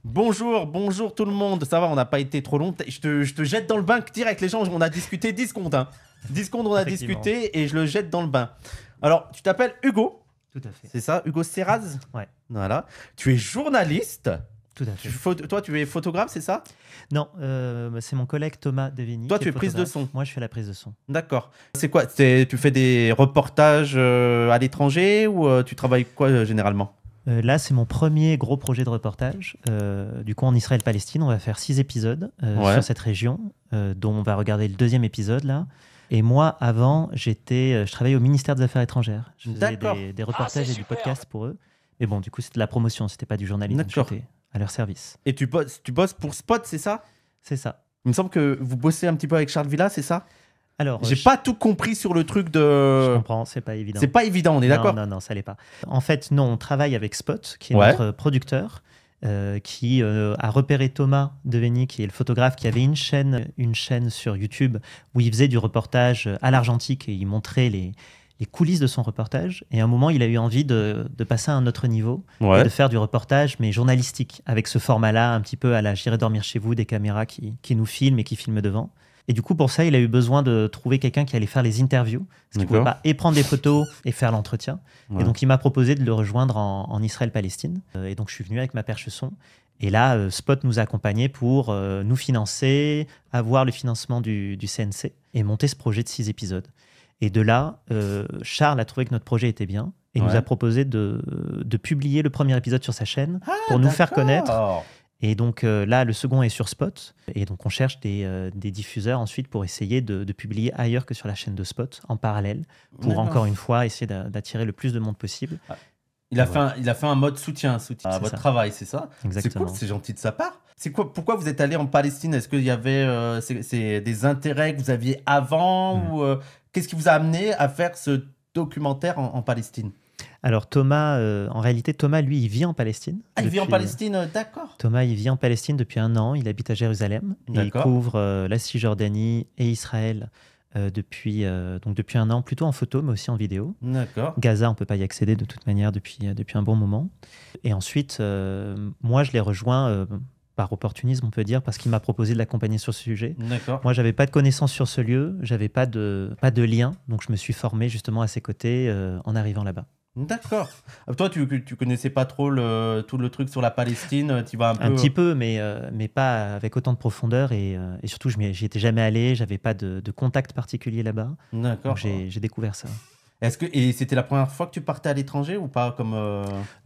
Bonjour. Bonjour tout le monde. Ça va, on n'a pas été trop long. Je te jette dans le bain direct, les gens. On a discuté 10 secondes. Hein. 10 secondes, on a discuté et je le jette dans le bain. Alors, tu t'appelles Hugo. Tout à fait. C'est ça, Hugo Serraz. Ouais. Voilà. Tu es journaliste. Tout à fait. Toi, tu es photographe, c'est ça? Non, c'est mon collègue Thomas Devigny. Toi, tu es prise de son. Moi, je fais la prise de son. D'accord. C'est quoi? Tu fais des reportages à l'étranger ou tu travailles quoi généralement? Là, c'est mon premier gros projet de reportage. Du coup, en Israël-Palestine, on va faire 6 épisodes sur cette région, dont on va regarder le 2e épisode là. Et moi, avant, je travaillais au ministère des Affaires étrangères. Je faisais des reportages et du podcast pour eux. Mais bon, du coup, c'était de la promotion, c'était pas du journalisme. J'étais à leur service. Et tu bosses pour Spot, c'est ça? C'est ça. Il me semble que vous bossez un petit peu avec Charles Villa, c'est ça? Alors, j'ai pas tout compris sur le truc de... Je comprends, c'est pas évident. C'est pas évident, on est d'accord? Non, ça l'est pas. En fait, non, on travaille avec Spot, qui est notre producteur, qui a repéré Thomas Devigny, qui est le photographe, qui avait une chaîne sur YouTube où il faisait du reportage à l'argentique et il montrait les coulisses de son reportage. Et à un moment, il a eu envie de passer à un autre niveau et de faire du reportage, mais journalistique, avec ce format-là, un petit peu à la J'irai dormir chez vous, des caméras qui nous filment et qui filment devant. Et du coup, pour ça, il a eu besoin de trouver quelqu'un qui allait faire les interviews, parce qu'il ne pouvait pas et prendre des photos et faire l'entretien. Et donc, il m'a proposé de le rejoindre en Israël-Palestine. Et donc, je suis venu avec ma perche son. Et là, Spot nous a accompagnés pour nous financer, avoir le financement du CNC et monter ce projet de 6 épisodes. Et de là, Charles a trouvé que notre projet était bien et nous a proposé de publier le premier épisode sur sa chaîne pour nous faire connaître. Et donc là, le second est sur Spot. Et donc, on cherche des diffuseurs ensuite pour essayer de publier ailleurs que sur la chaîne de Spot, en parallèle, pour encore une fois essayer d'attirer le plus de monde possible. Il a fait un mode soutien à votre travail, c'est ça? Exactement. C'est cool, c'est gentil de sa part. Pourquoi vous êtes allé en Palestine? Est-ce qu'il y avait c'est des intérêts que vous aviez avant ou qu'est-ce qui vous a amené à faire ce documentaire en Palestine? Alors Thomas, en réalité, Thomas, lui, il vit en Palestine. Ah, il vit en Palestine, d'accord. Thomas, il vit en Palestine depuis 1 an. Il habite à Jérusalem. Et il couvre la Cisjordanie et Israël depuis 1 an, plutôt en photo, mais aussi en vidéo. D'accord. Gaza, on ne peut pas y accéder de toute manière depuis un bon moment. Et ensuite, moi, je l'ai rejoint par opportunisme, on peut dire, parce qu'il m'a proposé de l'accompagner sur ce sujet. Moi, je n'avais pas de connaissances sur ce lieu, je n'avais pas de lien, donc je me suis formé justement à ses côtés en arrivant là-bas. D'accord. Toi, tu connaissais pas trop tout le truc sur la Palestine, tu vas un peu... Un petit peu, mais pas avec autant de profondeur et surtout, j'y étais jamais allé, j'avais pas de contact particulier là-bas. D'accord. Donc j'ai découvert ça. Et c'était la première fois que tu partais à l'étranger ou pas comme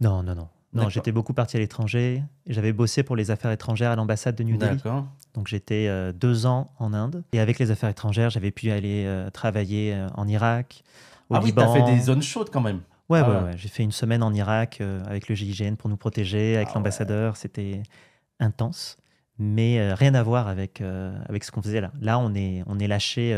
Non, j'étais beaucoup parti à l'étranger. J'avais bossé pour les affaires étrangères à l'ambassade de New Delhi. D'accord. Donc j'étais 2 ans en Inde. Et avec les affaires étrangères, j'avais pu aller travailler en Irak, au Liban. Ah oui, t'as fait des zones chaudes quand même. Ouais. J'ai fait 1 semaine en Irak avec le GIGN pour nous protéger, avec l'ambassadeur. C'était intense, mais rien à voir avec ce qu'on faisait là. Là, on est lâché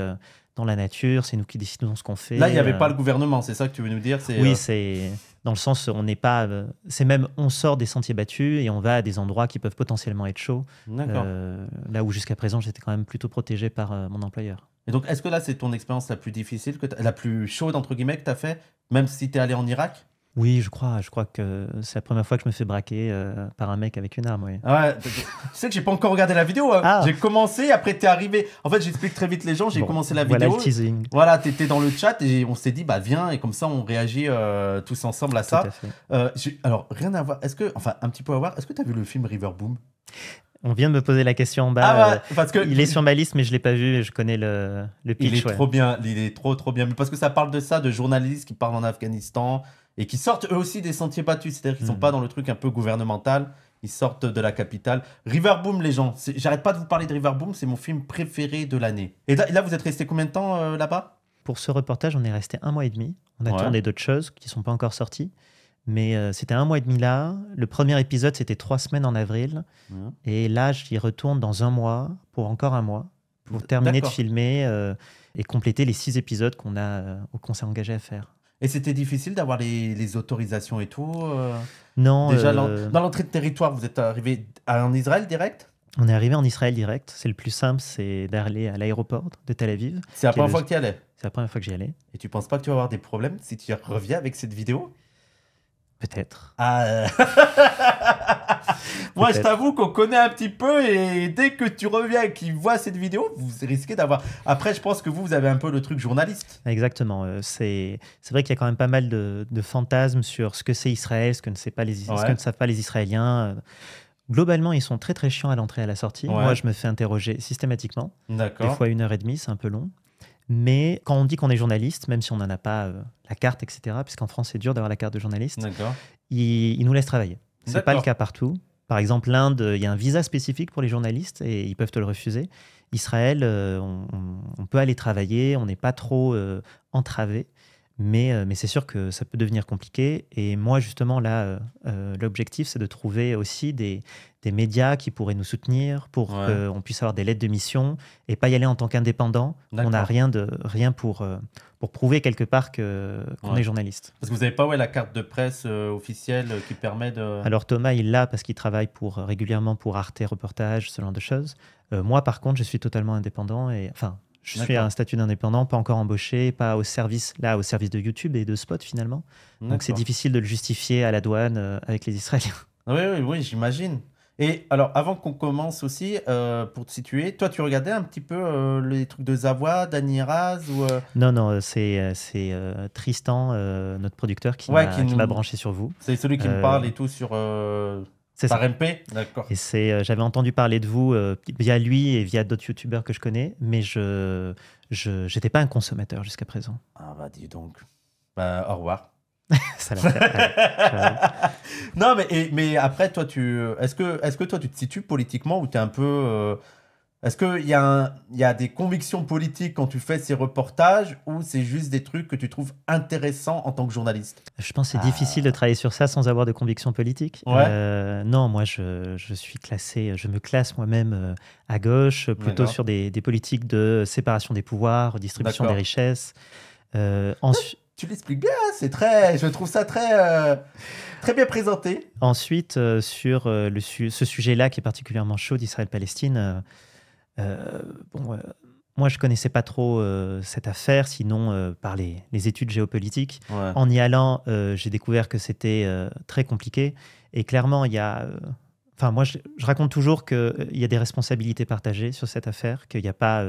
dans la nature, c'est nous qui décidons ce qu'on fait. Là, il n'y avait pas le gouvernement, c'est ça que tu veux nous dire? Oui, c'est dans le sens, on n'est pas... c'est même, on sort des sentiers battus et on va à des endroits qui peuvent potentiellement être chauds. Là où jusqu'à présent, j'étais quand même plutôt protégé par mon employeur. Et donc, est-ce que là, c'est ton expérience la plus difficile, la plus chaude, entre guillemets, que tu as fait, même si tu es allé en Irak? Oui, je crois que c'est la première fois que je me fais braquer par un mec avec une arme. Oui. Ouais, tu sais que j'ai pas encore regardé la vidéo. J'ai commencé, après t'es arrivé. En fait, j'explique très vite les gens. J'ai commencé la vidéo. Voilà le teasing. Voilà, t'étais dans le chat et on s'est dit, bah viens, et comme ça, on réagit tous ensemble à ça. Tout à fait. Alors, rien à voir. Un petit peu à voir. Est-ce que t'as vu le film River Boom? On vient de me poser la question en bas. Parce que il est sur ma liste, mais je ne l'ai pas vu et je connais le pitch. Il est trop bien, il est trop bien. Parce que ça parle de ça, de journalistes qui partent en Afghanistan et qui sortent eux aussi des sentiers battus. C'est-à-dire qu'ils ne sont pas dans le truc un peu gouvernemental, ils sortent de la capitale. River Boom, les gens, j'arrête pas de vous parler de River Boom, c'est mon film préféré de l'année. Et là, vous êtes resté combien de temps là-bas? Pour ce reportage, on est resté 1 mois et demi. On a tourné d'autres choses qui ne sont pas encore sorties. Mais c'était 1 mois et demi là. Le premier épisode, c'était 3 semaines en avril. Et là, j'y retourne dans 1 mois, pour encore 1 mois, pour terminer de filmer et compléter les 6 épisodes qu'on s'est engagé à faire. Et c'était difficile d'avoir les autorisations et tout Non. Déjà, dans l'entrée de territoire, vous êtes arrivé en Israël direct? On est arrivé en Israël direct. C'est le plus simple, c'est d'aller à l'aéroport de Tel Aviv. C'est la première fois que tu y allais? C'est la première fois que j'y allais. Et tu penses pas que tu vas avoir des problèmes si tu reviens avec cette vidéo? Peut-être. Moi, je t'avoue qu'on connaît un petit peu et dès que tu reviens et qu'ils voient cette vidéo, vous risquez d'avoir... Après, je pense que vous avez un peu le truc journaliste. Exactement. C'est vrai qu'il y a quand même pas mal de fantasmes sur ce que c'est Israël, ce que ne savent pas les Israéliens. Globalement, ils sont très très chiants à l'entrée et à la sortie. Ouais. Moi, je me fais interroger systématiquement. D'accord. Des fois 1h30, c'est un peu long. Mais quand on dit qu'on est journaliste, même si on n'en a pas la carte, etc., puisqu'en France, c'est dur d'avoir la carte de journaliste, ils nous laissent travailler. Ce n'est pas le cas partout. Par exemple, l'Inde, il y a un visa spécifique pour les journalistes et ils peuvent te le refuser. Israël, on peut aller travailler, on n'est pas trop entravé. Mais c'est sûr que ça peut devenir compliqué. Et moi, justement, là, l'objectif, c'est de trouver aussi des médias qui pourraient nous soutenir pour qu'on puisse avoir des lettres de mission et pas y aller en tant qu'indépendant. On n'a rien pour prouver quelque part qu'on est journaliste. Parce que vous n'avez pas la carte de presse officielle qui permet de... Alors Thomas, il l'a parce qu'il travaille régulièrement pour Arte Reportage, ce genre de choses. Moi, par contre, je suis totalement indépendant. Je suis à un statut d'indépendant, pas encore embauché, pas au service de YouTube et de Spot finalement. Donc c'est difficile de le justifier à la douane avec les Israéliens. Oui, j'imagine. Et alors, avant qu'on commence aussi, pour te situer, toi, tu regardais un petit peu les trucs de Zawa, Dani Raz ou Non, c'est Tristan, notre producteur, qui m'a branché sur vous. C'est celui qui me parle et tout sur... Par MP, d'accord. Et j'avais entendu parler de vous via lui et via d'autres youtubeurs que je connais, mais je n'étais pas un consommateur jusqu'à présent. Ah bah dis donc. Au revoir. Ça l'a fait. Non, mais après, toi, est-ce que toi, tu te situes politiquement ou tu es un peu... Est-ce qu'il y a des convictions politiques quand tu fais ces reportages ou c'est juste des trucs que tu trouves intéressants en tant que journaliste? Je pense que c'est difficile de travailler sur ça sans avoir de convictions politiques. Non, moi, je me classe moi-même à gauche, plutôt sur des politiques de séparation des pouvoirs, distribution des richesses. Tu l'expliques bien, je trouve ça très bien présenté. Ensuite, sur ce sujet-là qui est particulièrement chaud d'Israël-Palestine, moi, je ne connaissais pas trop cette affaire, sinon par les études géopolitiques. En y allant, j'ai découvert que c'était très compliqué. Et clairement, il y a... moi, je raconte toujours qu'il y a des responsabilités partagées sur cette affaire, qu'il n'y a pas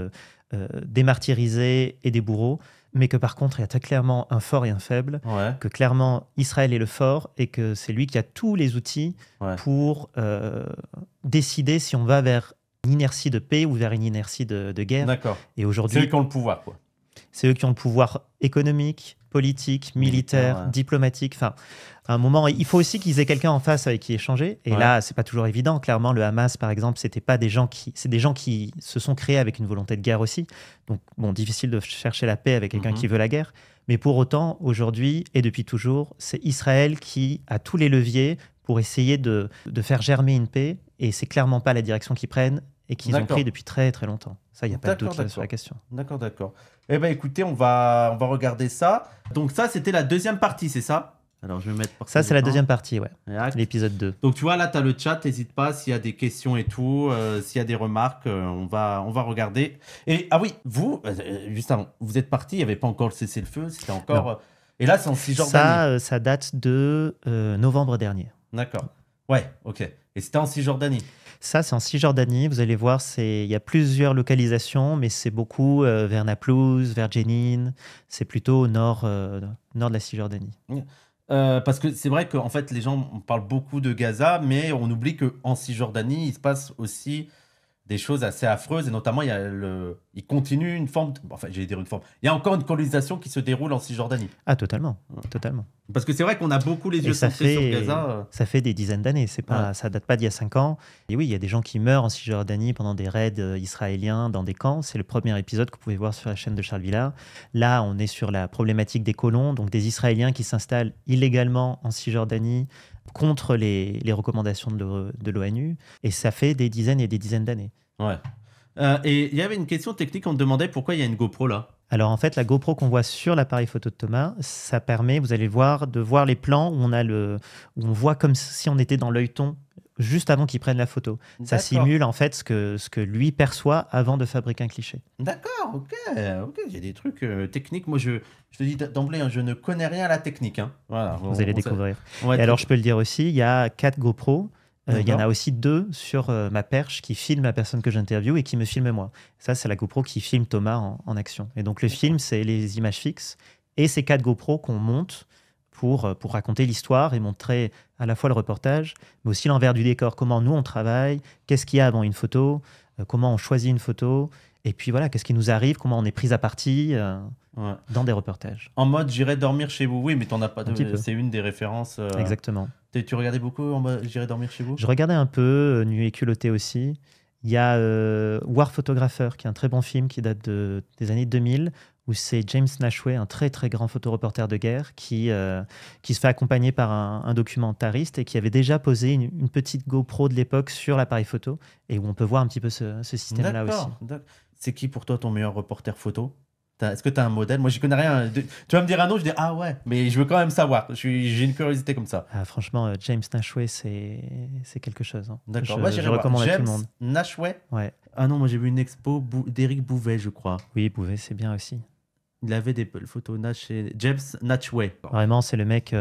des martyrisés et des bourreaux, mais que par contre, il y a très clairement un fort et un faible, que clairement, Israël est le fort et que c'est lui qui a tous les outils pour décider si on va vers une inertie de paix ou vers une inertie de guerre. D'accord. Et aujourd'hui, c'est eux qui ont le pouvoir, quoi. C'est eux qui ont le pouvoir économique, politique, militaire, diplomatique. À un moment, il faut aussi qu'ils aient quelqu'un en face avec qui échanger. Et là, c'est pas toujours évident. Clairement, le Hamas, par exemple, c'est des gens qui se sont créés avec une volonté de guerre aussi. Donc, difficile de chercher la paix avec quelqu'un qui veut la guerre. Mais pour autant, aujourd'hui et depuis toujours, c'est Israël qui a tous les leviers pour essayer de faire germer une paix. Et c'est clairement pas la direction qu'ils prennent et qu'ils ont pris depuis très très longtemps. Ça, il n'y a pas de doute sur la question. D'accord. Eh bien, écoutez, on va regarder ça. Donc ça, c'était la deuxième partie, c'est ça? Alors, je vais mettre... Ça, c'est la deuxième partie, l'épisode 2. Donc, tu vois, là, tu as le chat. N'hésite pas s'il y a des questions et tout, s'il y a des remarques, on va regarder. Et, oui, vous, juste avant, vous êtes parti, il n'y avait pas encore le cessez-le-feu, c'était encore... et là, c'est en Cisjordanie. Ça date de novembre dernier. D'accord. Ouais, ok. Et c'était en Cisjordanie? Ça, c'est en Cisjordanie. Vous allez voir, il y a plusieurs localisations, mais c'est beaucoup vers Naplouse, vers Jenin. C'est plutôt au nord de la Cisjordanie. Parce que c'est vrai qu'en fait, les gens on parle beaucoup de Gaza, mais on oublie qu'en Cisjordanie, il se passe aussi des choses assez affreuses, et notamment, il continue une forme... j'allais dire une forme. Il y a encore une colonisation qui se déroule en Cisjordanie. Ah, totalement. Parce que c'est vrai qu'on a beaucoup les yeux centrés sur Gaza. Ça fait des dizaines d'années. Ça date pas d'il y a 5 ans. Et oui, il y a des gens qui meurent en Cisjordanie pendant des raids israéliens dans des camps. C'est le premier épisode que vous pouvez voir sur la chaîne de Charles Villard. Là, on est sur la problématique des colons, donc des Israéliens qui s'installent illégalement en Cisjordanie contre les recommandations de l'ONU. Et ça fait des dizaines et des dizaines d'années. Ouais. Et il y avait une question technique, on te demandait pourquoi il y a une GoPro là. Alors en fait, la GoPro qu'on voit sur l'appareil photo de Thomas, ça permet, vous allez voir, de voir les plans où on voit comme si on était dans l'œilleton juste avant qu'il prenne la photo. Ça simule en fait ce que lui perçoit avant de fabriquer un cliché. D'accord, ok. Il y a des trucs techniques. Moi, je te dis d'emblée, je ne connais rien à la technique. Voilà, vous allez découvrir. Et alors, je peux le dire aussi, il y a 4 GoPro. Il y en a aussi 2 sur ma perche qui filment la personne que j'interviewe et qui me filment moi. Ça, c'est la GoPro qui filme Thomas en action. Et donc, le film, c'est les images fixes et ces 4 GoPro qu'on monte pour raconter l'histoire et montrer à la fois le reportage, mais aussi l'envers du décor. Comment nous, on travaille, qu'est-ce qu'il y a avant une photo, comment on choisit une photo, et puis voilà, qu'est-ce qui nous arrive, comment on est pris à partie dans des reportages. En mode J'irai dormir chez vous. Oui, mais t'en as pas. C'est une des références. Exactement. Tu regardais beaucoup en mode J'irai dormir chez vous? Je regardais un peu, Nu et culotté aussi. Il y a War Photographer, qui est un très bon film qui date des années 2000, où c'est James Nashway, un très très grand photoreporter de guerre, qui se fait accompagner par un documentariste et qui avait déjà posé une petite GoPro de l'époque sur l'appareil photo, et où on peut voir un petit peu ce système-là aussi. C'est qui pour toi ton meilleur reporter photo? Est-ce que tu as un modèle? Moi, j'y connais rien. Tu vas me dire un nom, je dis ah ouais, mais je veux quand même savoir. J'ai une curiosité comme ça. Ah, franchement, James Nashway, c'est quelque chose. Hein. D'accord. Je recommande à tout le monde. James Nashway? Ouais. Ah non, moi j'ai vu une expo d'Éric Bouvet, je crois. Oui, Bouvet, c'est bien aussi. Il avait des photos James Nashway. Vraiment, c'est le mec.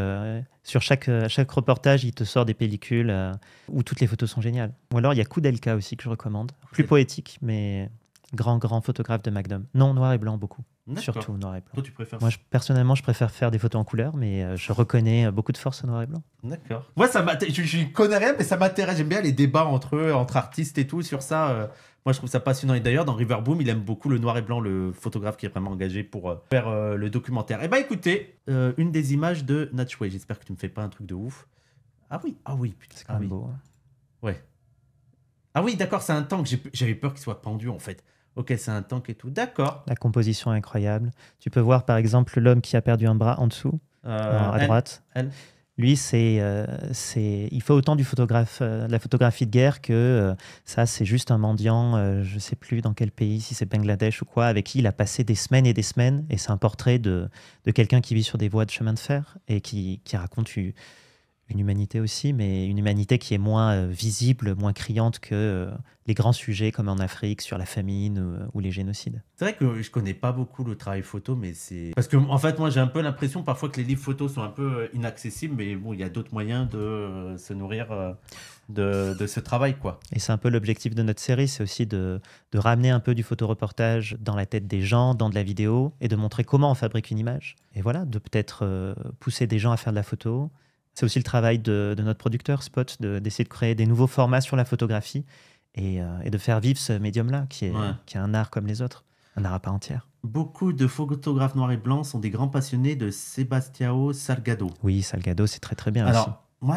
Sur chaque reportage, il te sort des pellicules où toutes les photos sont géniales. Ou alors, il y a Koudelka aussi que je recommande. Plus poétique, mais grand photographe de Magnum. Non, noir et blanc beaucoup. Surtout noir et blanc. Toi, tu préfères? Moi, personnellement, je préfère faire des photos en couleur, mais je reconnais beaucoup de force au noir et blanc. D'accord. Moi, je connais rien, mais ça m'intéresse. J'aime bien les débats entre artistes et tout sur ça. Moi, je trouve ça passionnant. Et d'ailleurs, dans River Boom, il aime beaucoup le noir et blanc, le photographe qui est vraiment engagé pour faire le documentaire. Eh bien, écoutez, une des images de Nashway. J'espère que tu me fais pas un truc de ouf. Ah oui, putain. C'est quand même beau. Hein. Ouais. Ah oui, d'accord, c'est un tank. J'avais peur qu'il soit pendu, en fait. Ok, c'est un tank et tout. D'accord. La composition est incroyable. Tu peux voir, par exemple, l'homme qui a perdu un bras en dessous, à droite. Lui, il fait autant de la photographie de guerre que ça, c'est juste un mendiant, je ne sais plus dans quel pays, si c'est Bangladesh ou quoi, avec qui il a passé des semaines et des semaines. Et c'est un portrait de quelqu'un qui vit sur des voies de chemin de fer et qui raconte une humanité aussi, mais une humanité qui est moins visible, moins criante que les grands sujets comme en Afrique, sur la famine ou les génocides. C'est vrai que je connais pas beaucoup le travail photo, mais c'est... Parce que, en fait, moi, j'ai un peu l'impression parfois que les livres photos sont un peu inaccessibles, mais bon, il y a d'autres moyens de se nourrir de ce travail, quoi. Et c'est un peu l'objectif de notre série, c'est aussi de ramener un peu du photoreportage dans la tête des gens, dans de la vidéo, et de montrer comment on fabrique une image. Et voilà, de peut-être pousser des gens à faire de la photo. C'est aussi le travail de notre producteur, Spot, d'essayer de créer des nouveaux formats sur la photographie et de faire vivre ce médium-là, qui est un art comme les autres, un art à part entière. Beaucoup de photographes noirs et blancs sont des grands passionnés de Sebastião Salgado. Oui, Salgado, c'est très très bien Alors, aussi. Moi,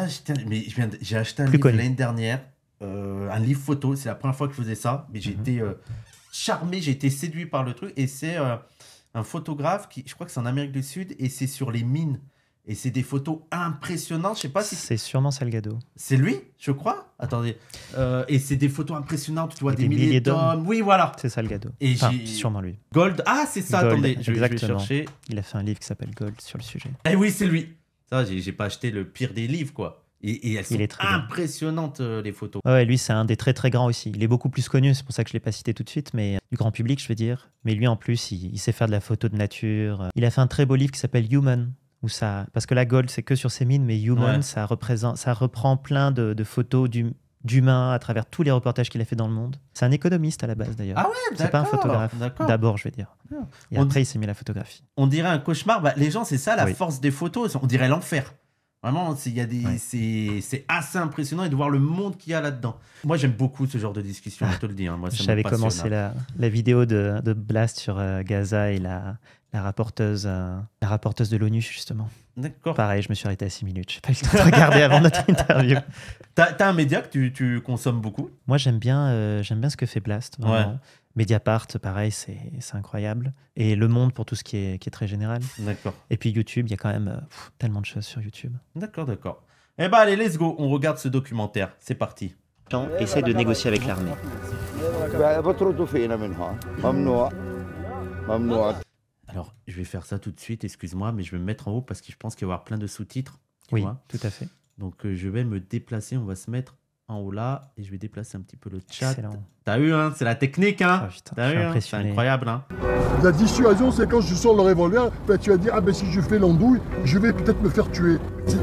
j'ai acheté un livre l'année dernière, un livre photo, c'est la première fois que je faisais ça, mais j'ai été charmé, j'ai été séduit par le truc, et c'est un photographe je crois que c'est en Amérique du Sud, et c'est sur les mines. Et c'est des photos impressionnantes. Je sais pas si c'est sûrement Salgado. C'est lui, je crois. Attendez. Et c'est des photos impressionnantes. Tu vois des milliers d'hommes. Oui, voilà. C'est Salgado. Et sûrement lui. Gold. Ah, c'est ça. Gold, attendez, je vais chercher. Il a fait un livre qui s'appelle Gold sur le sujet. Eh oui, c'est lui. Ça, j'ai pas acheté le pire des livres, quoi. Et elles sont impressionnantes, les photos. Ouais, lui, c'est un des très très grands aussi. Il est beaucoup plus connu, c'est pour ça que je ne l'ai pas cité tout de suite, mais du grand public, je veux dire. Mais lui, en plus, il sait faire de la photo de nature. Il a fait un très beau livre qui s'appelle Human. Parce que la Gold, c'est que sur ses mines, mais Human, ça reprend plein de photos d'humains à travers tous les reportages qu'il a fait dans le monde. C'est un économiste à la base, d'ailleurs. Ah ouais, c'est pas un photographe. D'abord, je vais dire. Et après, il s'est mis à la photographie. On dirait un cauchemar. Les gens, c'est ça la force des photos. On dirait l'enfer. Vraiment, c'est assez impressionnant et de voir le monde qu'il y a là-dedans. Moi, j'aime beaucoup ce genre de discussion, je te le dis. Moi, j'avais commencé la vidéo de Blast sur Gaza et la rapporteuse de l'ONU, justement. D'accord. Pareil, je me suis arrêté à 6 minutes. Je n'ai pas eu le temps de regarder avant notre interview. T'as un média que tu consommes beaucoup? Moi, j'aime bien ce que fait Blast. Vraiment. Ouais. Mediapart, pareil, c'est incroyable. Et Le Monde pour tout ce qui est très général. D'accord. Et puis YouTube, il y a quand même tellement de choses sur YouTube. D'accord. Eh ben allez, let's go. On regarde ce documentaire. C'est parti. Essaye de négocier avec l'armée. Alors, je vais faire ça tout de suite, excuse-moi, mais je vais me mettre en haut parce que je pense qu'il va y avoir plein de sous-titres. Oui, tout à fait. Donc, je vais me déplacer, on va se mettre en haut là, et je vais déplacer un petit peu le chat. Excellent. T'as eu, hein, c'est la technique, hein. Oh, putain, t'as eu, c'est incroyable, hein. La dissuasion, c'est quand je sors le revolver, ben, tu vas dire, ah ben si je fais l'andouille, je vais peut-être me faire tuer.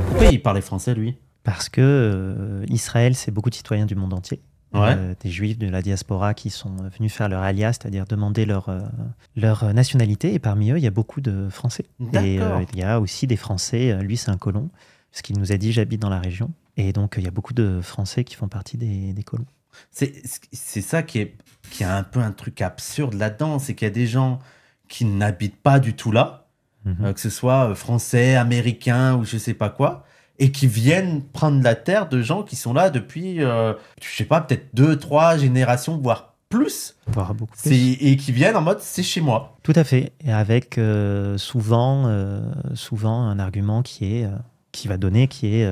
Pourquoi il parlait français, lui? Parce que Israël, c'est beaucoup de citoyens du monde entier. Ouais. Des juifs de la diaspora qui sont venus faire leur alias, c'est-à-dire demander leur nationalité. Et parmi eux, il y a beaucoup de Français. Et il y a aussi des Français. Lui, c'est un colon. Ce qu'il nous a dit, j'habite dans la région. Et donc, il y a beaucoup de Français qui font partie des colons. C'est ça qui a un peu un truc absurde là-dedans. C'est qu'il y a des gens qui n'habitent pas du tout là, que ce soit français, américains ou je sais pas quoi, et qui viennent prendre la terre de gens qui sont là depuis, je sais pas, peut-être 2, 3 générations, voire plus. Voire beaucoup plus. Et qui viennent en mode, c'est chez moi. Tout à fait. Et avec souvent un argument qui va donner, qui est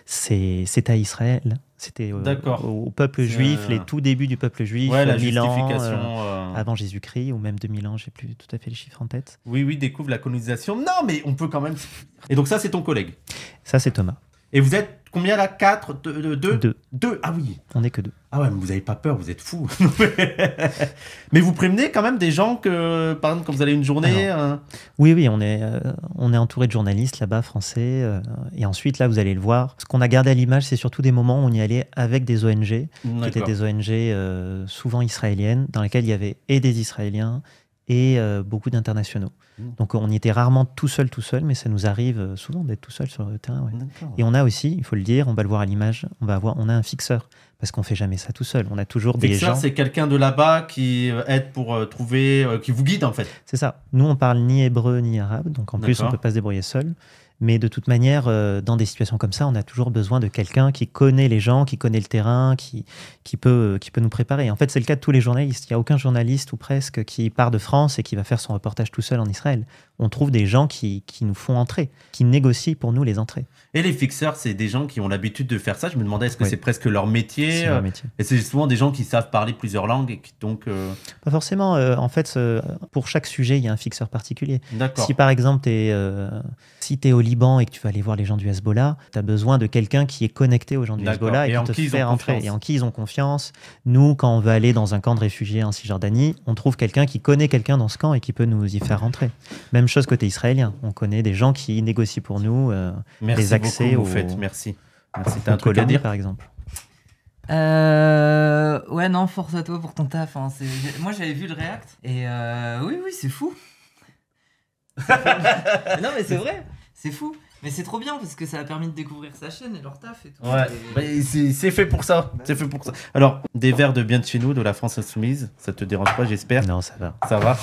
c'est à Israël. C'était au peuple juif, les tout débuts du peuple juif, la 1000 justification, ans avant Jésus-Christ, ou même 2000 ans, je n'ai plus tout à fait les chiffres en tête. Oui, découvre la colonisation. Non, mais on peut quand même... Et donc ça, c'est ton collègue. Ça, c'est Thomas. Et vous êtes combien là? 4? 2? 2. Ah oui. On n'est que 2. Ah ouais, mais vous n'avez pas peur, vous êtes fous. Mais vous prévenez quand même des gens que, par exemple, quand vous allez une journée... Oui, on est entouré de journalistes là-bas, français. Et ensuite, là, vous allez le voir. Ce qu'on a gardé à l'image, c'est surtout des moments où on y allait avec des ONG, qui étaient des ONG souvent israéliennes, dans lesquelles il y avait et des Israéliens et beaucoup d'internationaux. Donc on y était rarement tout seul, mais ça nous arrive souvent d'être tout seul sur le terrain. Ouais. Et on a aussi, il faut le dire, on va le voir à l'image, on a un fixeur, parce qu'on fait jamais ça tout seul. On a toujours des gens... Fixeur, c'est quelqu'un de là-bas qui aide pour trouver, qui vous guide en fait. C'est ça. Nous, on parle ni hébreu ni arabe, donc en plus on peut pas se débrouiller seul. Mais de toute manière, dans des situations comme ça, on a toujours besoin de quelqu'un qui connaît les gens, qui connaît le terrain, qui peut nous préparer. En fait, c'est le cas de tous les journalistes. Il n'y a aucun journaliste ou presque qui part de France et qui va faire son reportage tout seul en Israël. On trouve des gens qui nous font entrer, qui négocient pour nous les entrées. Et les fixeurs, c'est des gens qui ont l'habitude de faire ça. Je me demandais, est-ce que c'est presque leur métier? C'est leur métier. Et c'est souvent des gens qui savent parler plusieurs langues et qui donc... Pas forcément. En fait, pour chaque sujet, il y a un fixeur particulier. D'accord. Si par exemple, si tu es au Liban et que tu vas aller voir les gens du Hezbollah, tu as besoin de quelqu'un qui est connecté aux gens du Hezbollah et qui te fait rentrer. Et en qui ils ont confiance. Nous, quand on va aller dans un camp de réfugiés en Cisjordanie, on trouve quelqu'un qui connaît quelqu'un dans ce camp et qui peut nous y faire rentrer. Même chose côté israélien. On connaît des gens qui négocient pour nous des accès au fait. Merci. T'as un truc à dire, par exemple? Ouais, non, force à toi pour ton taf. Hein. Moi, j'avais vu le React et oui, c'est fou. Non, mais c'est vrai, c'est fou. Mais c'est trop bien parce que ça a permis de découvrir sa chaîne et leur taf et tout. Ouais, c'est fait pour ça. C'est fait pour ça. Alors, des verres de bien de chez nous, de la France Insoumise, ça te dérange pas, j'espère? Non, ça va. Ça va.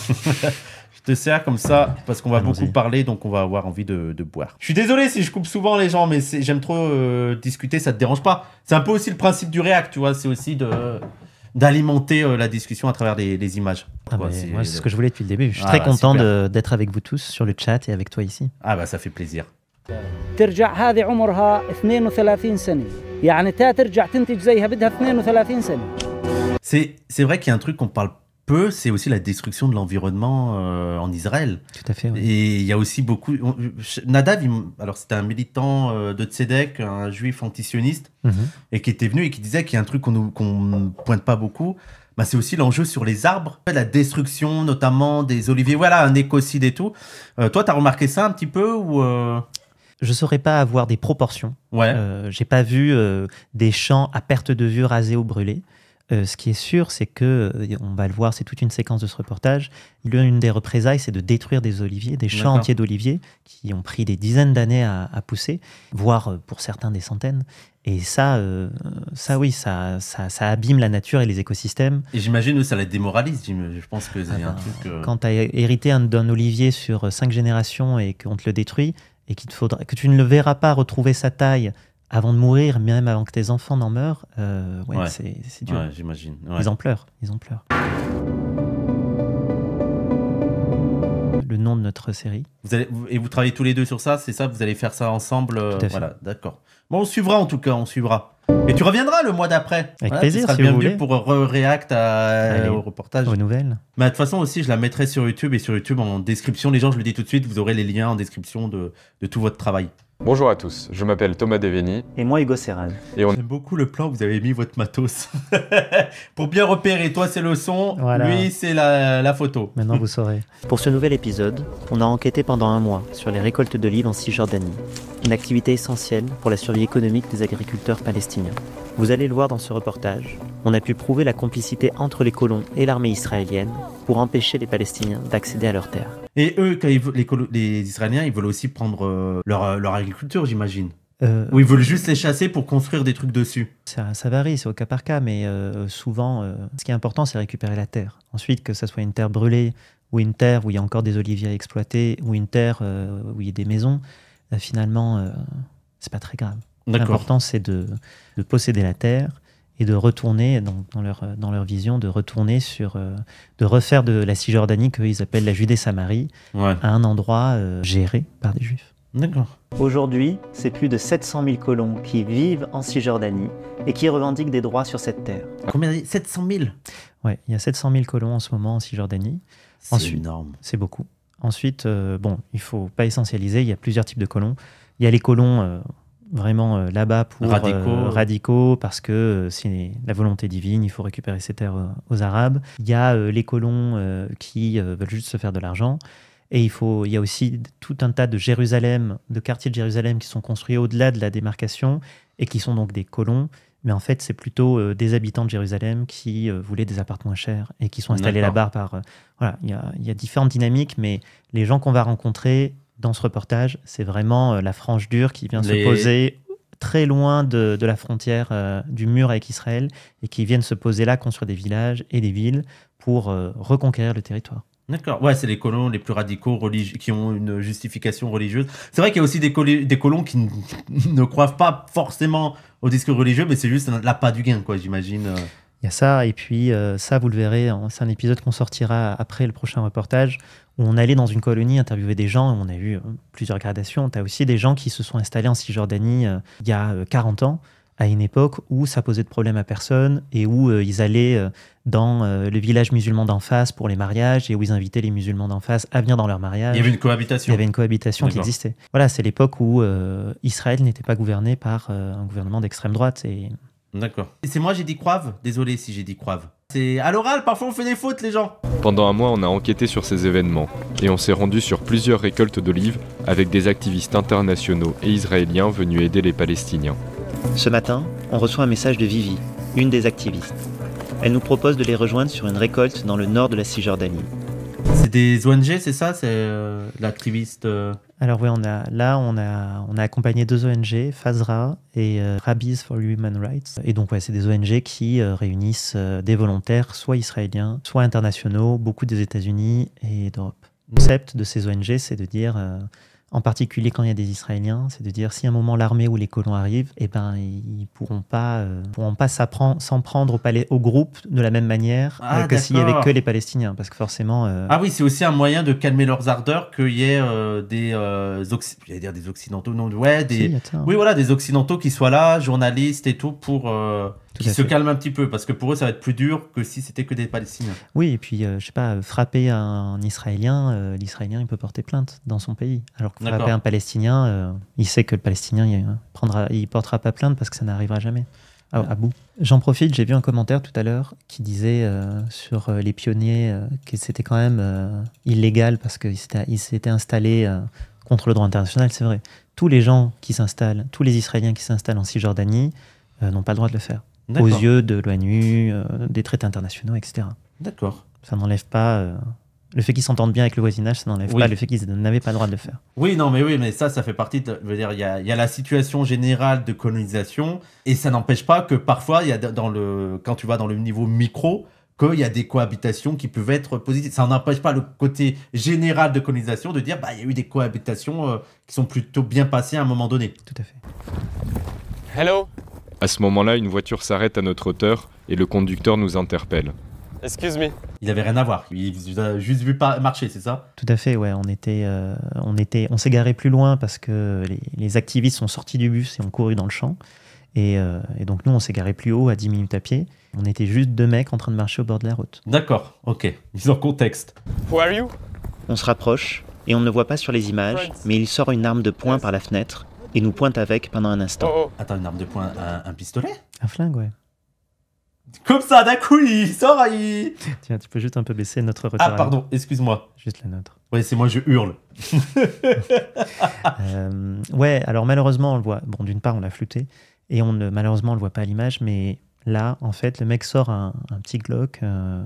Je te sers comme ça parce qu'on va beaucoup parler, donc on va avoir envie de boire. Je suis désolé si je coupe souvent les gens, mais j'aime trop discuter, ça te dérange pas? C'est un peu aussi le principe du React, tu vois, c'est aussi d'alimenter la discussion à travers les images. Moi, c'est ce que je voulais depuis le début. Je suis très content d'être avec vous tous sur le chat et avec toi ici. Ah bah ça fait plaisir. ترجع هذه عمرها 32 سنة يعني ترجع تنتج زيها بدها 32 سنة. C'est vrai qu'il y a un truc qu'on parle peu, c'est aussi la destruction de l'environnement en Israël. Tout à fait. Ouais. Et il y a aussi beaucoup... Nadav, alors c'était un militant de Tzedek, un juif antisioniste, et qui était venu et qui disait qu'il y a un truc qu'on ne pointe pas beaucoup, bah, c'est aussi l'enjeu sur les arbres, la destruction notamment des oliviers, voilà, un écocide et tout. Toi, tu as remarqué ça un petit peu ou Je ne saurais pas avoir des proportions. Ouais. J'ai pas vu des champs à perte de vue rasés ou brûlés. Ce qui est sûr, c'est que, on va le voir, c'est toute une séquence de ce reportage. L'une des représailles, c'est de détruire des oliviers, des champs entiers d'oliviers qui ont pris des dizaines d'années à pousser, voire pour certains des centaines. Et ça abîme la nature et les écosystèmes. Et j'imagine que ça la démoralise. Je pense que c'est un truc... Quand tu as hérité d'un olivier sur 5 générations et qu'on te le détruit, et que tu ne le verras pas retrouver sa taille avant de mourir, même avant que tes enfants n'en meurent, c'est dur. Ouais, j'imagine. Ouais. Ils en pleurent. Le nom de notre série. Vous travaillez tous les deux sur ça, c'est ça? Vous allez faire ça ensemble? Tout à fait. Voilà, d'accord. Bon, on suivra en tout cas, on suivra. Et tu reviendras le mois d'après. Avec plaisir, tu seras si vous bienvenu voulez. pour react au reportage. Aux nouvelles. Mais de toute façon aussi, je la mettrai sur YouTube et sur YouTube en description. Les gens, je le dis tout de suite, vous aurez les liens en description de tout votre travail. Bonjour à tous, je m'appelle Thomas Deveni. Et moi, Hugo Serral. Et on... J'aime beaucoup le plan où vous avez mis votre matos. Pour bien repérer, toi c'est le son, Voilà. lui c'est la photo. Maintenant, vous saurez. Pour ce nouvel épisode, on a enquêté pendant un mois sur les récoltes d'olives en Cisjordanie, une activité essentielle pour la survie économique des agriculteurs palestiniens. Vous allez le voir dans ce reportage, on a pu prouver la complicité entre les colons et l'armée israélienne pour empêcher les Palestiniens d'accéder à leurs terres. Et eux, quand les Israéliens, ils veulent aussi prendre leur agriculture, j'imagine. Ou ils veulent juste les chasser pour construire des trucs dessus. Ça varie, c'est au cas par cas, mais souvent, ce qui est important, c'est récupérer la terre. Ensuite, que ça soit une terre brûlée, ou une terre où il y a encore des oliviers à exploiter, ou une terre où il y a des maisons, finalement, c'est pas très grave. L'important, c'est de posséder la terre et de retourner, dans leur vision, de refaire de la Cisjordanie, qu'ils appellent la Judée-Samarie, à un endroit géré par des Juifs. D'accord. Aujourd'hui, c'est plus de 700 000 colons qui vivent en Cisjordanie et qui revendiquent des droits sur cette terre. Combien 700 000 Ouais, il y a 700 000 colons en ce moment en Cisjordanie. C'est énorme. C'est beaucoup. Ensuite, il ne faut pas essentialiser, il y a plusieurs types de colons. Il y a les colons vraiment là-bas pour radicaux parce que c'est la volonté divine, il faut récupérer ces terres aux Arabes. Il y a les colons qui veulent juste se faire de l'argent. Et il y a aussi tout un tas de quartiers de Jérusalem qui sont construits au-delà de la démarcation et qui sont donc des colons. Mais en fait, c'est plutôt des habitants de Jérusalem qui voulaient des appartements chers et qui sont installés là-bas voilà, il y a différentes dynamiques, mais les gens qu'on va rencontrer dans ce reportage, c'est vraiment la frange dure qui vient se poser très loin de la frontière du mur avec Israël et qui viennent se poser là, construire des villages et des villes pour reconquérir le territoire. D'accord, ouais, c'est les colons les plus radicaux qui ont une justification religieuse. C'est vrai qu'il y a aussi des colons qui ne croient pas forcément au discours religieux, mais c'est juste l'appât du gain, quoi, j'imagine. Il y a ça, et puis ça, vous le verrez, c'est un épisode qu'on sortira après le prochain reportage, où on allait dans une colonie interviewer des gens, et on a eu plusieurs gradations. Tu as aussi des gens qui se sont installés en Cisjordanie il y a 40 ans, à une époque où ça posait de problème à personne et où ils allaient dans le village musulman d'en face pour les mariages et où ils invitaient les musulmans d'en face à venir dans leur mariage. Il y avait une cohabitation. Il y avait une cohabitation qui existait. Voilà, c'est l'époque où Israël n'était pas gouverné par un gouvernement d'extrême droite. D'accord. C'est moi, j'ai dit croave. Désolé si j'ai dit croave. C'est à l'oral, parfois on fait des fautes, les gens. Pendant un mois, on a enquêté sur ces événements et on s'est rendu sur plusieurs récoltes d'olives avec des activistes internationaux et israéliens venus aider les Palestiniens. Ce matin, on reçoit un message de Vivi, une des activistes. Elle nous propose de les rejoindre sur une récolte dans le nord de la Cisjordanie. C'est des ONG, c'est ça? C'est l'activiste Alors oui, on a accompagné 2 ONG, Fazra et Rabbis for Human Rights. Et donc, c'est des ONG qui réunissent des volontaires, soit israéliens, soit internationaux, beaucoup des États-Unis et d'Europe. Le concept de ces ONG, c'est de dire... en particulier quand il y a des Israéliens, c'est de dire si à un moment l'armée ou les colons arrivent, ils pourront pas s'en prendre au groupe de la même manière que s'il y avait que les Palestiniens, parce que forcément. Ah oui, c'est aussi un moyen de calmer leurs ardeurs qu'il y ait des occidentaux, non, ouais, des occidentaux qui soient là, journalistes et tout pour qui se calment un petit peu, parce que pour eux ça va être plus dur que si c'était que des Palestiniens. Oui, et puis je sais pas, frapper un Israélien, l'Israélien il peut porter plainte dans son pays, alors que frapper un Palestinien, il sait que le Palestinien il portera pas plainte parce que ça n'arrivera jamais à bout. J'en profite, j'ai vu un commentaire tout à l'heure qui disait sur les pionniers que c'était quand même illégal parce qu'ils s'étaient installés contre le droit international. C'est vrai, tous les Israéliens qui s'installent en Cisjordanie n'ont pas le droit de le faire. Aux yeux de l'ONU, des traités internationaux, etc. D'accord. Ça n'enlève pas... le fait qu'ils s'entendent bien avec le voisinage, ça n'enlève pas le fait qu'ils n'avaient pas le droit de le faire. Oui, mais ça fait partie de... Je veux dire, il y a la situation générale de colonisation, et ça n'empêche pas que parfois, quand tu vas dans le niveau micro, qu'il y a des cohabitations qui peuvent être positives. Ça n'empêche pas le côté général de colonisation de dire il y a eu des cohabitations qui sont plutôt bien passées à un moment donné. Tout à fait. Hello. À ce moment-là, une voiture s'arrête à notre hauteur et le conducteur nous interpelle. Excuse me. Il n'avait rien à voir. Il vous a juste vu marcher, c'est ça? Tout à fait, ouais. On s'est garé plus loin parce que les activistes sont sortis du bus et ont couru dans le champ. Et donc nous, on s'est garé plus haut, à 10 minutes à pied. On était juste 2 mecs en train de marcher au bord de la route. D'accord, ok. Mise en contexte. Who are you? On se rapproche et on ne le voit pas sur les images, mais il sort une arme de poing par la fenêtre et nous pointe avec pendant un instant. Attends, une arme de poing, un pistolet? Un flingue, ouais. Comme ça, d'un coup, il sort, il... Tiens, tu peux juste un peu baisser notre retard. Ah, pardon, excuse-moi. Juste la nôtre. Ouais, c'est moi, je hurle. Ouais, alors malheureusement, on le voit. Bon, d'une part, on l'a flouté, et malheureusement, on le voit pas à l'image, mais là, en fait, le mec sort un petit Glock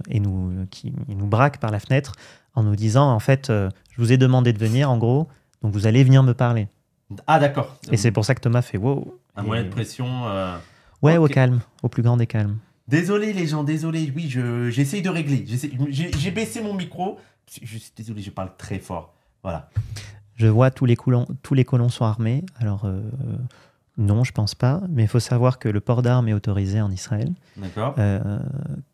et il nous braque par la fenêtre en nous disant, en fait, je vous ai demandé de venir, en gros, donc vous allez venir me parler. Ah, d'accord. Et c'est pour ça que Thomas fait wow. Un moyen de pression. Ouais, Ok. au calme, au plus grand des calmes. Désolé, les gens, désolé. Oui, j'essaye de régler. J'ai baissé mon micro. Je suis désolé, je parle très fort. Voilà. Je vois tous les colons sont armés. Alors, non, je pense pas. Mais il faut savoir que le port d'armes est autorisé en Israël. D'accord.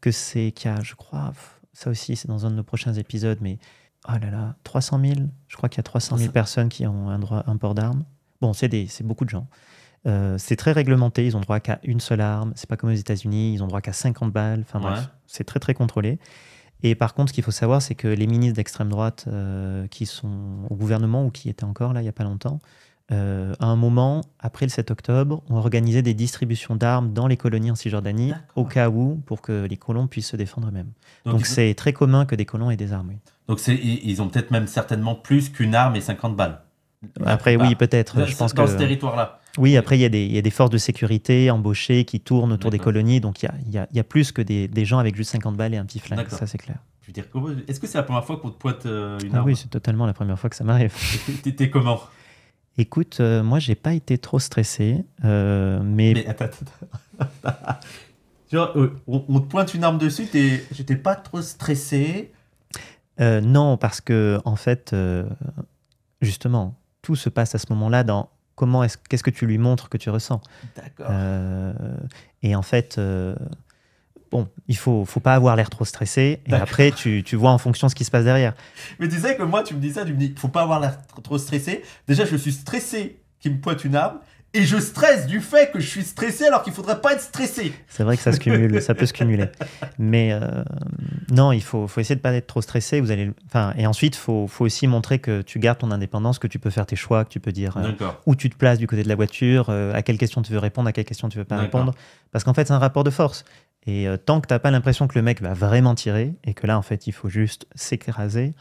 Qu'il y a, je crois, ça aussi, c'est dans un de nos prochains épisodes, mais oh là là, 300 000. Je crois qu'il y a 300 000 personnes qui ont un port d'armes. Bon, c'est beaucoup de gens. C'est très réglementé, ils ont droit qu'à une seule arme. C'est pas comme aux États-Unis, ils ont droit qu'à 50 balles. Enfin bref, c'est très très contrôlé. Et par contre, ce qu'il faut savoir, c'est que les ministres d'extrême droite qui sont au gouvernement ou qui étaient encore là il y a pas longtemps, à un moment, après le 7 octobre, ont organisé des distributions d'armes dans les colonies en Cisjordanie, au cas où, pour que les colons puissent se défendre eux-mêmes. Donc c'est très commun que des colons aient des armes, oui. Donc ils ont peut-être même certainement plus qu'une arme et 50 balles. Après, oui, peut-être. Je pense dans que ce territoire-là. Oui, après, il y a des forces de sécurité embauchées qui tournent autour des colonies. Donc, il y a plus que des gens avec juste 50 balles et un petit flingue. Ça, c'est clair. Je veux dire, est-ce que c'est la première fois qu'on te pointe une arme? Oui, c'est totalement la première fois que ça m'arrive. T'étais comment? Écoute, moi, j'ai pas été trop stressé. Mais attends. Genre, on te pointe une arme dessus, j'étais pas trop stressé. Non, parce que, en fait, justement, tout se passe à ce moment-là dans qu'est-ce que tu lui montres que tu ressens. D'accord. Et en fait, bon, il faut pas avoir l'air trop stressé. Et après, tu vois en fonction de ce qui se passe derrière. Mais tu sais que moi, tu me dis ça, tu me dis, faut pas avoir l'air trop stressé. Déjà, je suis stressé qu'il me pointe une arme. Et je stresse du fait que je suis stressé alors qu'il faudrait pas être stressé. C'est vrai que ça se cumule, ça peut se cumuler. Mais non, il faut essayer de pas être trop stressé. Et ensuite, faut aussi montrer que tu gardes ton indépendance, que tu peux faire tes choix, que tu peux dire où tu te places du côté de la voiture, à quelle question tu veux répondre, à quelle question tu veux pas répondre. Parce qu'en fait, c'est un rapport de force. Et tant que t'as pas l'impression que le mec va vraiment tirer, et que là, en fait, il faut juste s'écraser,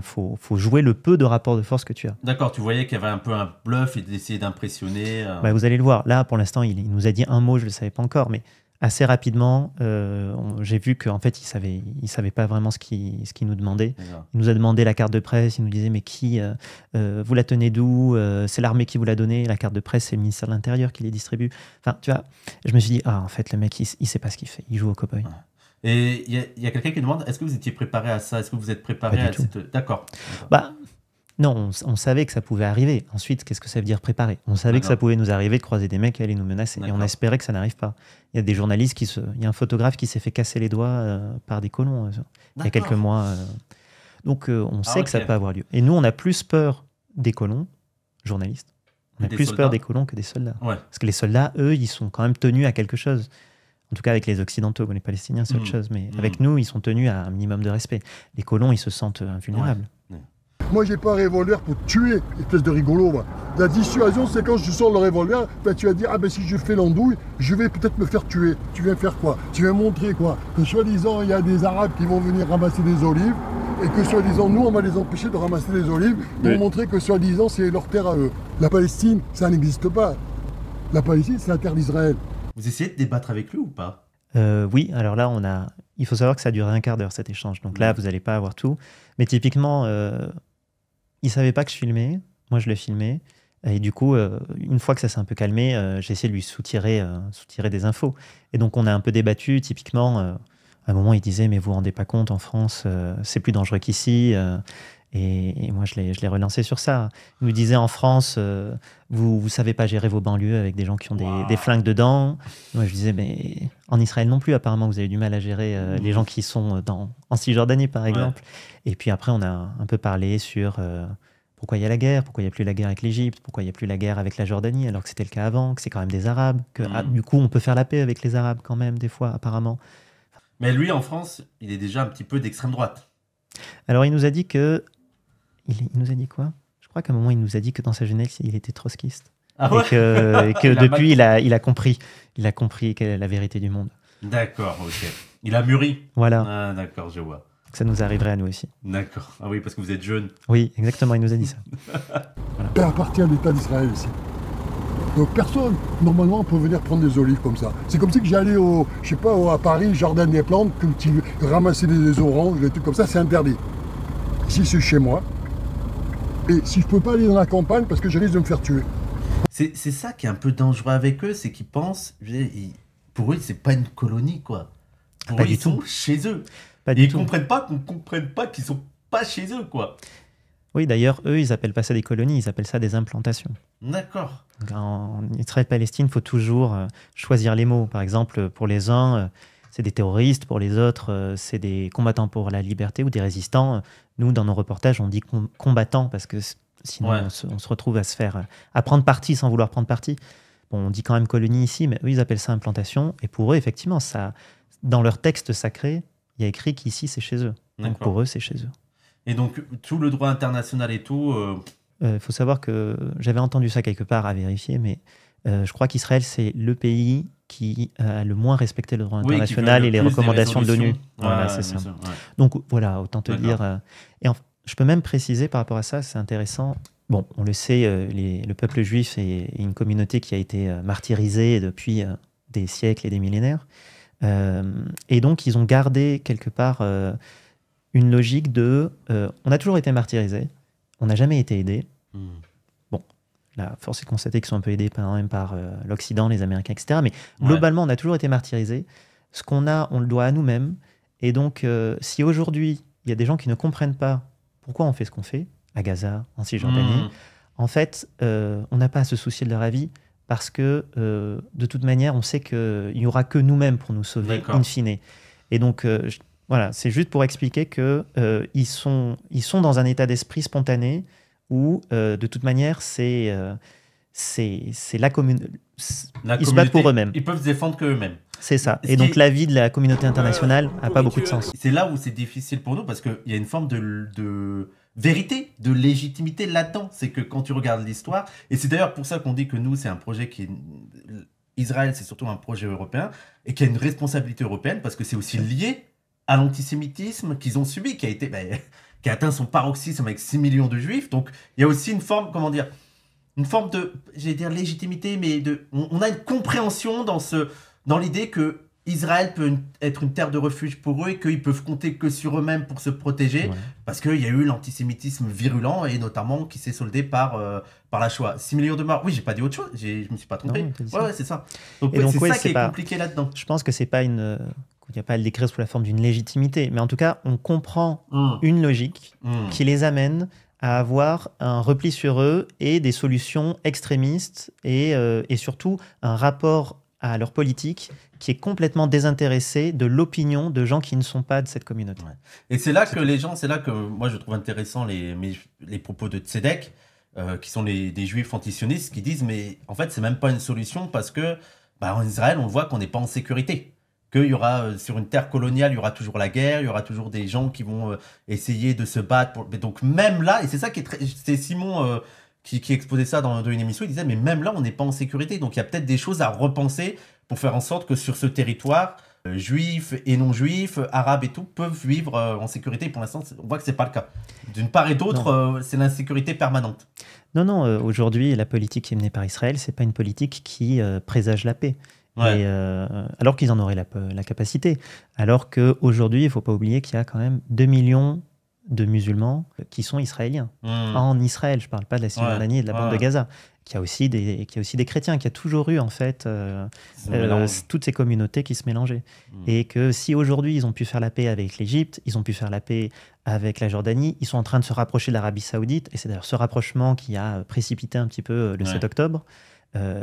faut jouer le peu de rapport de force que tu as. D'accord, tu voyais qu'il y avait un peu un bluff et d'essayer d'impressionner. Vous allez le voir. Là, pour l'instant, il nous a dit un mot, je ne le savais pas encore, mais assez rapidement, j'ai vu qu'en fait, il savait pas vraiment ce qu'il nous demandait. D'accord. Il nous a demandé la carte de presse, il nous disait, mais qui, vous la tenez d'où? C'est l'armée qui vous l'a donnée. La carte de presse, c'est le ministère de l'Intérieur qui les distribue. Enfin, tu vois, je me suis dit, en fait, le mec, il sait pas ce qu'il fait. Il joue au cow-boy. Ouais. Et il y a quelqu'un qui demande, est-ce que vous étiez préparé à ça? Est-ce que vous êtes préparé à cette... D'accord. Non, on savait que ça pouvait arriver. Ensuite, qu'est-ce que ça veut dire préparer? On savait que ça pouvait nous arriver de croiser des mecs qui allaient nous menacer. Et on espérait que ça n'arrive pas. Il y a des journalistes il y a un photographe qui s'est fait casser les doigts par des colons il y a quelques mois. Donc, on sait que ça peut avoir lieu. Et nous, on a plus peur des colons, journalistes. On a plus peur des colons que des soldats. Ouais. Parce que les soldats, eux, ils sont quand même tenus à quelque chose. En tout cas, avec les Occidentaux, les Palestiniens, c'est autre chose. Mais avec nous, ils sont tenus à un minimum de respect. Les colons, ils se sentent invulnérables. Ouais. Moi, j'ai pas un revolver pour tuer, espèce de rigolo. Moi. La dissuasion, c'est quand je sors le revolver, tu vas dire, si je fais l'andouille, je vais peut-être me faire tuer. Tu viens faire quoi? Tu viens montrer quoi? Que soi-disant, il y a des Arabes qui vont venir ramasser des olives, et que soi-disant, nous, on va les empêcher de ramasser des olives, pour montrer que soi-disant, c'est leur terre à eux. La Palestine, ça n'existe pas. La Palestine, c'est la terre d'Israël. Vous essayez de débattre avec lui ou pas? Oui, alors là, il faut savoir que ça a duré un quart d'heure cet échange. Donc là, vous n'allez pas avoir tout. Mais typiquement, il ne savait pas que je filmais. Moi, je le filmais. Et du coup, une fois que ça s'est un peu calmé, j'ai essayé de lui soutirer des infos. Et donc, on a un peu débattu. Typiquement, à un moment, il disait, mais vous ne vous rendez pas compte, en France, c'est plus dangereux qu'ici. Et moi, je l'ai relancé sur ça. Il nous disait, en France, vous ne savez pas gérer vos banlieues avec des gens qui ont des flingues dedans. Moi, je disais, mais en Israël non plus, apparemment, vous avez du mal à gérer les gens qui sont en Cisjordanie, par exemple. Et puis après, on a un peu parlé sur pourquoi il y a la guerre, pourquoi il n'y a plus la guerre avec l'Égypte, pourquoi il n'y a plus la guerre avec la Jordanie, alors que c'était le cas avant, que c'est quand même des Arabes, que du coup, on peut faire la paix avec les Arabes quand même, des fois, apparemment. Mais lui, en France, il est déjà un petit peu d'extrême droite. Alors, il nous a dit que... Il nous a dit quoi? Je crois qu'à un moment, il nous a dit que dans sa jeunesse, il était trotskiste. Ah ouais. Et que depuis, il a compris la vérité du monde. D'accord, ok. Il a mûri. Voilà. Ah, d'accord, je vois. Ça nous arriverait à nous aussi. D'accord. Ah oui, parce que vous êtes jeune. Oui, exactement, il nous a dit ça. Ça appartient à l'État d'Israël ici. Donc personne, normalement, peut venir prendre des olives comme ça. C'est comme si que j'allais à Paris, jardin des plantes, cultiver, ramasser des oranges, des trucs comme ça, c'est interdit. Ici, c'est chez moi. Et si je peux pas aller dans la campagne, parce que je risque de me faire tuer. C'est ça qui est un peu dangereux avec eux, c'est qu'ils pensent, pour eux, c'est pas une colonie, quoi. Pour Pas eux, du ils sont tout. chez eux. Pas Et du ils tout. comprennent pas qu'on comprenne pas qu'ils sont pas chez eux, quoi. Oui, d'ailleurs, eux, ils appellent pas ça des colonies, ils appellent ça des implantations. D'accord. Donc, en Israël-Palestine, il faut toujours choisir les mots. Par exemple, pour les uns, c'est des terroristes, pour les autres, c'est des combattants pour la liberté ou des résistants. Nous, dans nos reportages, on dit combattants parce que sinon, Ouais. on se retrouve à prendre parti sans vouloir prendre parti. Bon, on dit quand même colonie ici, mais eux, ils appellent ça implantation. Et pour eux, effectivement, dans leur texte sacré, il y a écrit qu'ici, c'est chez eux. Donc D'accord. pour eux, c'est chez eux. Et donc, tout le droit international et tout... Il faut savoir que j'avais entendu ça quelque part à vérifier, mais je crois qu'Israël, c'est le pays qui a le moins respecté le droit oui, qui international veut et les plus des recommandations de l'ONU. résolutions. Voilà, Ouais, c'est bien ça. sûr, ouais. Donc voilà, autant te D'accord. dire. Je peux même préciser par rapport à ça, c'est intéressant. Bon, on le sait, le peuple juif est une communauté qui a été martyrisée depuis des siècles et des millénaires. Et donc, ils ont gardé quelque part une logique de on a toujours été martyrisés, on n'a jamais été aidés. La force est de constater qu'ils sont un peu aidés quand même par l'Occident, les Américains, etc. Mais globalement, on a toujours été martyrisés. Ce qu'on a, on le doit à nous-mêmes. Et donc, si aujourd'hui, il y a des gens qui ne comprennent pas pourquoi on fait ce qu'on fait, à Gaza, en Cisjordanie, en fait, on n'a pas à se soucier de leur avis parce que, de toute manière, on sait qu'il n'y aura que nous-mêmes pour nous sauver, in fine. Et donc, voilà, c'est juste pour expliquer qu'ils sont dans un état d'esprit spontané où, de toute manière, c'est la communauté. Ils se battent pour eux-mêmes. Ils peuvent se défendre qu'eux-mêmes. C'est ça. Et donc, l'avis de la communauté internationale n'a pas beaucoup de sens. C'est là où c'est difficile pour nous parce qu'il y a une forme de vérité, de légitimité là-dedans. C'est que quand tu regardes l'histoire, et c'est d'ailleurs pour ça qu'on dit que nous, c'est un projet qui est... Israël, c'est surtout un projet européen et qui a une responsabilité européenne parce que c'est aussi lié à l'antisémitisme qu'ils ont subi, qui a atteint son paroxysme avec 6 millions de juifs. Donc, il y a aussi une forme, une forme de, j'allais dire légitimité, mais on a une compréhension dans l'idée que Israël peut être une terre de refuge pour eux et qu'ils peuvent compter que sur eux-mêmes pour se protéger, parce qu'il y a eu l'antisémitisme virulent et notamment qui s'est soldé par la Shoah. 6 millions de morts. Oui, j'ai pas dit autre chose, je me suis pas trompé. Ouais, c'est ça. Donc, c'est ça qui est compliqué là-dedans. Je pense que c'est pas il n'y a pas à le décrire sous la forme d'une légitimité, mais en tout cas, on comprend une logique qui les amène à avoir un repli sur eux et des solutions extrémistes et surtout un rapport à leur politique qui est complètement désintéressé de l'opinion de gens qui ne sont pas de cette communauté. Ouais. Et c'est là que moi je trouve intéressant les propos de Tzedek, qui sont des juifs antisionistes, qui disent mais en fait c'est même pas une solution parce que en Israël on voit qu'on n'est pas en sécurité. Qu'il y aura, sur une terre coloniale, il y aura toujours la guerre, il y aura toujours des gens qui vont essayer de se battre. Donc même là, et c'est ça qui est c'est Simon qui exposait ça dans une émission, il disait, mais même là, on n'est pas en sécurité. Donc il y a peut-être des choses à repenser pour faire en sorte que sur ce territoire, juifs et non-juifs, arabes et tout, peuvent vivre en sécurité. Pour l'instant, on voit que ce n'est pas le cas. D'une part et d'autre, c'est l'insécurité permanente. Non, aujourd'hui, la politique qui est menée par Israël, ce n'est pas une politique qui présage la paix. Ouais. Alors qu'ils en auraient la capacité. Alors qu'aujourd'hui, il ne faut pas oublier qu'il y a quand même 2 millions de musulmans qui sont israéliens. En Israël, je ne parle pas de la Cisjordanie et de la bande de Gaza. Qu'il y a aussi des chrétiens, qu'il y a toujours eu en fait toutes ces communautés qui se mélangeaient. Et que si aujourd'hui ils ont pu faire la paix avec l'Égypte, ils ont pu faire la paix avec la Jordanie, ils sont en train de se rapprocher de l'Arabie Saoudite, et c'est d'ailleurs ce rapprochement qui a précipité un petit peu le 7 octobre,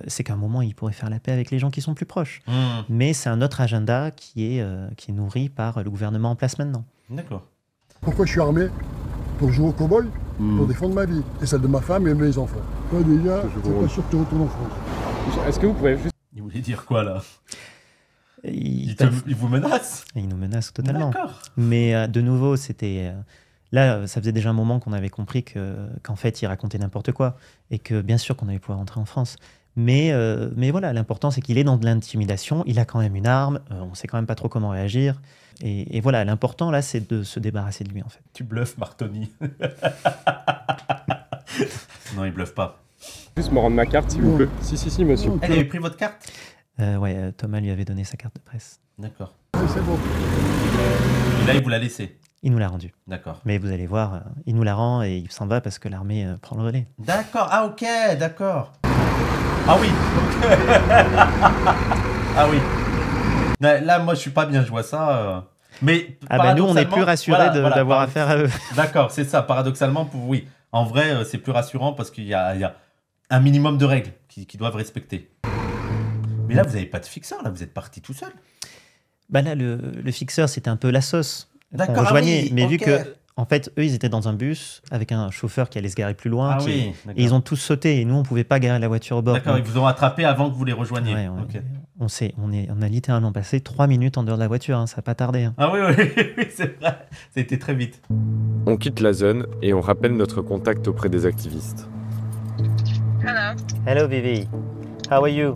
c'est qu'à un moment, ils pourraient faire la paix avec les gens qui sont plus proches. Mais c'est un autre agenda qui est nourri par le gouvernement en place maintenant. D'accord. Pourquoi je suis armé? Pour jouer au cow-boy, pour défendre ma vie, et celle de ma femme et de mes enfants. Toi déjà, c'est pas sûr que tu retournes en France. Est-ce que vous pouvez juste... Il voulait dire quoi là? Il vous menace? Il nous menace totalement. D'accord. Mais de nouveau, c'était Là, ça faisait déjà un moment qu'on avait compris qu'en fait, il racontait n'importe quoi et que bien sûr qu'on allait pouvoir rentrer en France. Mais voilà, l'important, c'est qu'il est dans de l'intimidation. Il a quand même une arme. On ne sait quand même pas trop comment réagir. Et voilà, l'important, là, c'est de se débarrasser de lui, en fait. Tu bluffes, Martoni. Non, il bluffe pas. Juste me rendre ma carte, s'il vous plaît. Si, monsieur. Elle avait pris votre carte? Thomas lui avait donné sa carte de presse. D'accord. C'est bon. Et là, il vous l'a laissé? Il nous l'a rendu. D'accord. Mais vous allez voir, il nous la rend et il s'en va parce que l'armée prend le relais. D'accord. Ah, ok, d'accord. Ah oui. Ah oui. Là, moi, je suis pas bien, je vois ça. Mais nous, on est plus rassurés d'avoir affaire à eux. D'accord, c'est ça. Paradoxalement, oui. En vrai, c'est plus rassurant parce qu'il y a un minimum de règles qu'ils doivent respecter. Mais là, vous n'avez pas de fixeur, là, vous êtes parti tout seul. Là, le fixeur, c'était un peu la sauce. D'accord, On rejoignait, oui, mais ok. vu que, en fait, eux, ils étaient dans un bus avec un chauffeur qui allait se garer plus loin. Ah oui, et d'accord. ils ont tous sauté et nous, on pouvait pas garer la voiture au bord. D'accord, ils vous ont attrapé avant que vous les rejoigniez. Ouais, Ok. on a littéralement passé 3 minutes en dehors de la voiture, hein, ça n'a pas tardé. Hein. Ah oui, oui, c'est vrai. Ça a été très vite. On quitte la zone et on rappelle notre contact auprès des activistes. Hello Vivi, how are you?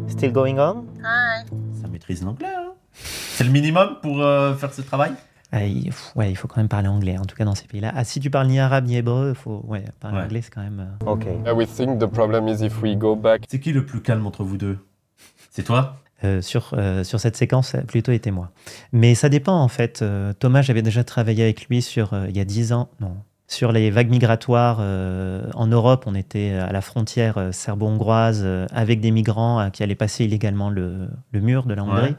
Still going on? Ça maîtrise l'anglais, hein. C'est le minimum pour faire ce travail? Il faut quand même parler anglais, en tout cas dans ces pays-là. Si tu parles ni arabe ni hébreu, parler Ouais. anglais, c'est quand même... Ok. We think the problem is if we go back. C'est qui le plus calme entre vous deux? C'est toi? Sur cette séquence, ça a plutôt été moi. Mais ça dépend, en fait. Thomas, j'avais déjà travaillé avec lui il y a 10 ans. Non. Sur les vagues migratoires en Europe, on était à la frontière serbo-hongroise avec des migrants qui allaient passer illégalement le mur de la Hongrie. Ouais.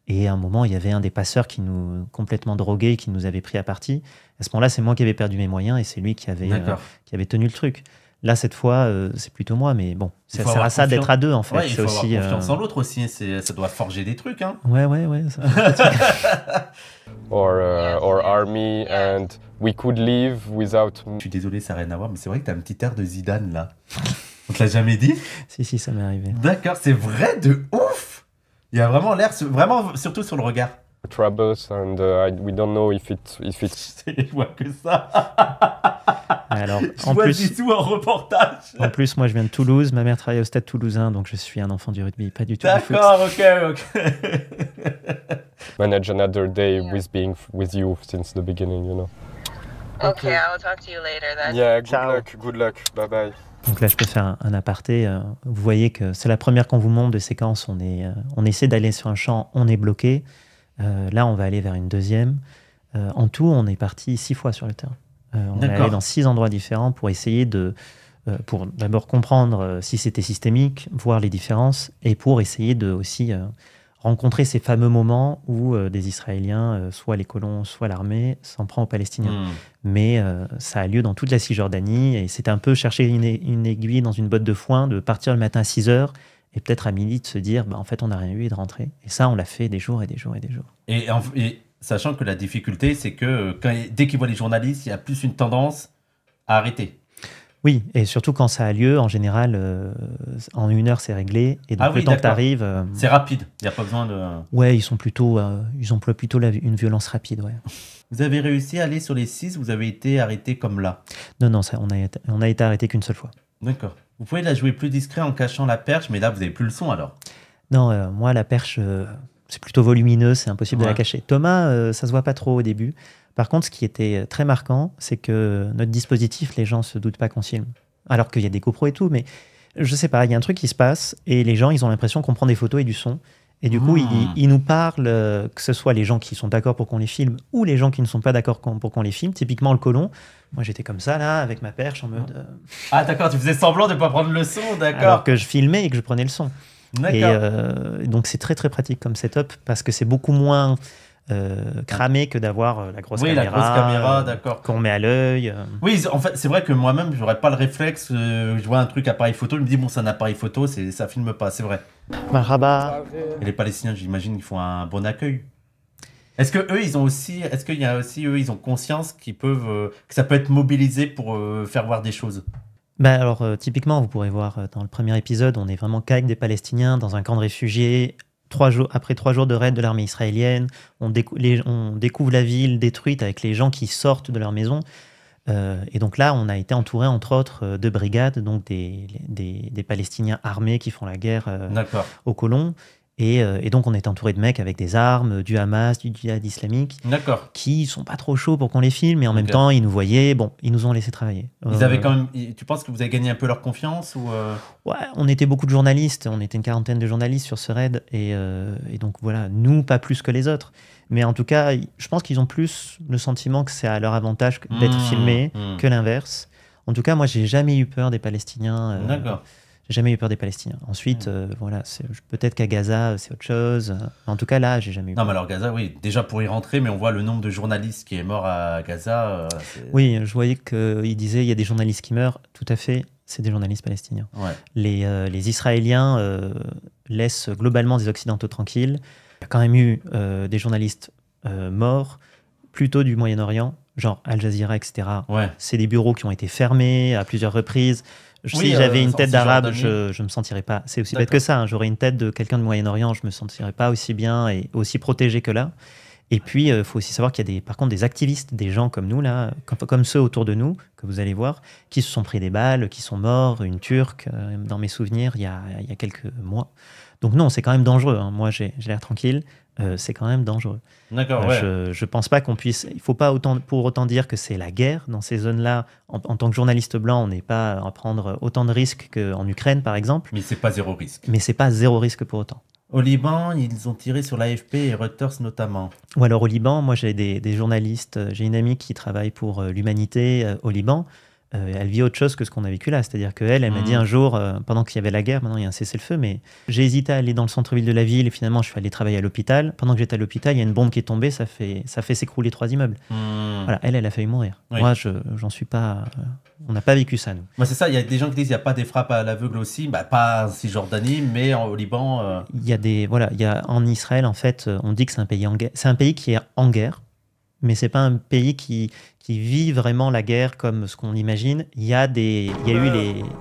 Et à un moment, il y avait un des passeurs qui nous complètement drogués, qui nous avait pris à partie. À ce moment-là, c'est moi qui avais perdu mes moyens et c'est lui qui avait tenu le truc. Là, cette fois, c'est plutôt moi, mais bon, Il ça faut sert avoir à ça d'être confiance. à deux, en fait. Ouais, il faut c'est aussi, avoir confiance en l'autre aussi. Ça doit forger des trucs, hein. Ouais. Or army and we could leave without. Je suis désolé, ça n'a rien à voir, mais c'est vrai que t'as un petit air de Zidane, là. On te l'a jamais dit? Si, ça m'est arrivé. D'accord, c'est vrai de ouf. Il y a vraiment l'air, vraiment, surtout sur le regard. Troubles and we don't know if it's. Je vois que ça. Alors, Je vois Zizou en reportage. En plus, moi, je viens de Toulouse. Ma mère travaille au Stade Toulousain, donc je suis un enfant du rugby, pas du tout du foot. D'accord, ok. Manage another day with being with you since the beginning, you know. Okay, I will talk to you later then. Yeah, Ciao. Good luck, bye bye. Donc là, je peux faire un aparté. Vous voyez que c'est la première qu'on vous montre de séquence. On essaie d'aller sur un champ, on est bloqué. Là, on va aller vers une deuxième. En tout, on est parti 6 fois sur le terrain. On est allé dans 6 endroits différents pour essayer pour d'abord comprendre si c'était systémique, voir les différences, et pour essayer de aussi rencontrer ces fameux moments où des Israéliens, soit les colons, soit l'armée, s'en prend aux Palestiniens. Mais ça a lieu dans toute la Cisjordanie, et c'est un peu chercher une aiguille dans une botte de foin, de partir le matin à 6 heures, et peut-être à midi de se dire, en fait, on n'a rien eu, et de rentrer. Et ça, on l'a fait des jours et des jours et des jours. Et sachant que la difficulté, c'est que dès qu'ils voient les journalistes, il y a plus une tendance à arrêter. Oui, et surtout quand ça a lieu, en général, en 1 heure, c'est réglé. Et donc, le temps que tu arrives... c'est rapide, il n'y a pas besoin de... Ouais, ils emploient plutôt une violence rapide, ouais. Vous avez réussi à aller sur les 6, vous avez été arrêté comme là? Non, on a été arrêté qu'une seule fois. D'accord. Vous pouvez la jouer plus discret en cachant la perche, mais là, vous n'avez plus le son alors? Non, moi, la perche, c'est plutôt volumineux, c'est impossible de la cacher. Thomas, ça se voit pas trop au début. Par contre, ce qui était très marquant, c'est que notre dispositif, les gens se doutent pas qu'on filme. Alors qu'il y a des GoPros et tout, mais je sais pas, il y a un truc qui se passe et les gens, ils ont l'impression qu'on prend des photos et du son. Et du coup, ils nous parlent, que ce soit les gens qui sont d'accord pour qu'on les filme ou les gens qui ne sont pas d'accord pour qu'on les filme. Typiquement, le colon. Moi, j'étais comme ça, là, avec ma perche en mode... Ah, d'accord, tu faisais semblant de ne pas prendre le son, d'accord. Alors que je filmais et que je prenais le son. D'accord. Et donc, c'est très, très pratique comme setup parce que c'est beaucoup moins cramé que d'avoir la grosse caméra. Oui, la grosse caméra, d'accord. Qu'on met à l'œil. Oui, en fait, c'est vrai que moi-même, j'aurais pas le réflexe. Je vois un truc appareil photo, je me dis, bon, c'est un appareil photo, ça filme pas, c'est vrai. Marhaba. Et les Palestiniens, j'imagine, ils font un bon accueil. Est-ce que eux, ils ont conscience que ça peut être mobilisé pour faire voir des choses? Alors, typiquement, vous pourrez voir dans le premier épisode, on est vraiment qu'avec des Palestiniens dans un camp de réfugiés, après 3 jours de raid de l'armée israélienne, on découvre la ville détruite avec les gens qui sortent de leur maison. Et donc là, on a été entouré, entre autres, de brigades, donc des Palestiniens armés qui font la guerre aux colons. Et donc, on est entouré de mecs avec des armes, du Hamas, du djihad islamique, qui sont pas trop chauds pour qu'on les filme, mais en même temps, ils nous voyaient, ils nous ont laissé travailler. Ils avaient quand même. Tu penses que vous avez gagné un peu leur confiance ou Ouais, on était beaucoup de journalistes, on était une quarantaine de journalistes sur ce raid, et donc voilà, nous, pas plus que les autres. Mais en tout cas, je pense qu'ils ont plus le sentiment que c'est à leur avantage d'être filmés que l'inverse. En tout cas, moi, j'ai jamais eu peur des Palestiniens. J'ai jamais eu peur des Palestiniens. Ensuite, voilà, peut-être qu'à Gaza, c'est autre chose. En tout cas, là, j'ai jamais eu peur. Non, mais alors Gaza, oui, déjà pour y rentrer, mais on voit le nombre de journalistes qui est mort à Gaza. Oui, je voyais qu'il disait il y a des journalistes qui meurent. Tout à fait, c'est des journalistes palestiniens. Ouais. Les Israéliens laissent globalement des Occidentaux tranquilles. Il y a quand même eu des journalistes morts, plutôt du Moyen-Orient, genre Al Jazeera, etc. Ouais. C'est des bureaux qui ont été fermés à plusieurs reprises. Si j'avais une tête d'arabe, je me sentirais pas. C'est aussi bête que ça. J'aurais une tête de quelqu'un de Moyen-Orient, je me sentirais pas aussi bien et aussi protégé que là. Et puis, il faut aussi savoir qu'il y a par contre des activistes, des gens comme nous, là, comme ceux autour de nous, que vous allez voir, qui se sont pris des balles, qui sont morts. Une Turque, dans mes souvenirs, il y a quelques mois. Donc non, c'est quand même dangereux. Hein. Moi, j'ai l'air tranquille. C'est quand même dangereux. D'accord, je pense pas qu'on puisse... Il faut pas pour autant dire que c'est la guerre dans ces zones-là. En tant que journaliste blanc, on n'est pas à prendre autant de risques qu'en Ukraine, par exemple. Mais c'est pas zéro risque. Mais c'est pas zéro risque pour autant. Au Liban, ils ont tiré sur l'AFP et Reuters notamment. Ou alors au Liban, moi j'ai des journalistes, j'ai une amie qui travaille pour l'Humanité au Liban. Elle vit autre chose que ce qu'on a vécu là. C'est-à-dire qu'elle m'a dit un jour, pendant qu'il y avait la guerre, maintenant il y a un cessez-le-feu, mais j'ai hésité à aller dans le centre-ville de la ville et finalement je suis allé travailler à l'hôpital. Pendant que j'étais à l'hôpital, il y a une bombe qui est tombée, ça fait s'écrouler 3 immeubles. Voilà, elle a failli mourir. Oui. Moi, j'en suis pas... on n'a pas vécu ça, nous. C'est ça, il y a des gens qui disent qu'il n'y a pas des frappes à l'aveugle aussi, pas en Cisjordanie, mais au Liban... Il y a en Israël, en fait, on dit que c'est un pays en guerre. C'est un pays qui est en guerre, mais c'est pas un pays qui vit vraiment la guerre comme ce qu'on imagine. Il y a eu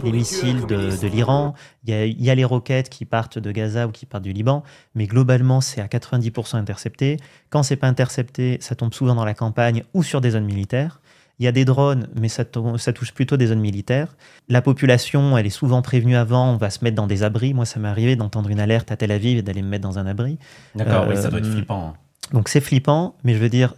les missiles de l'Iran, il y a les roquettes qui partent de Gaza ou qui partent du Liban, mais globalement, c'est à 90% intercepté. Quand c'est pas intercepté, ça tombe souvent dans la campagne ou sur des zones militaires. Il y a des drones, mais ça touche plutôt des zones militaires. La population, elle est souvent prévenue avant, on va se mettre dans des abris. Moi, ça m'est arrivé d'entendre une alerte à Tel Aviv et d'aller me mettre dans un abri. D'accord, oui, ça doit être flippant. Donc c'est flippant, mais je veux dire,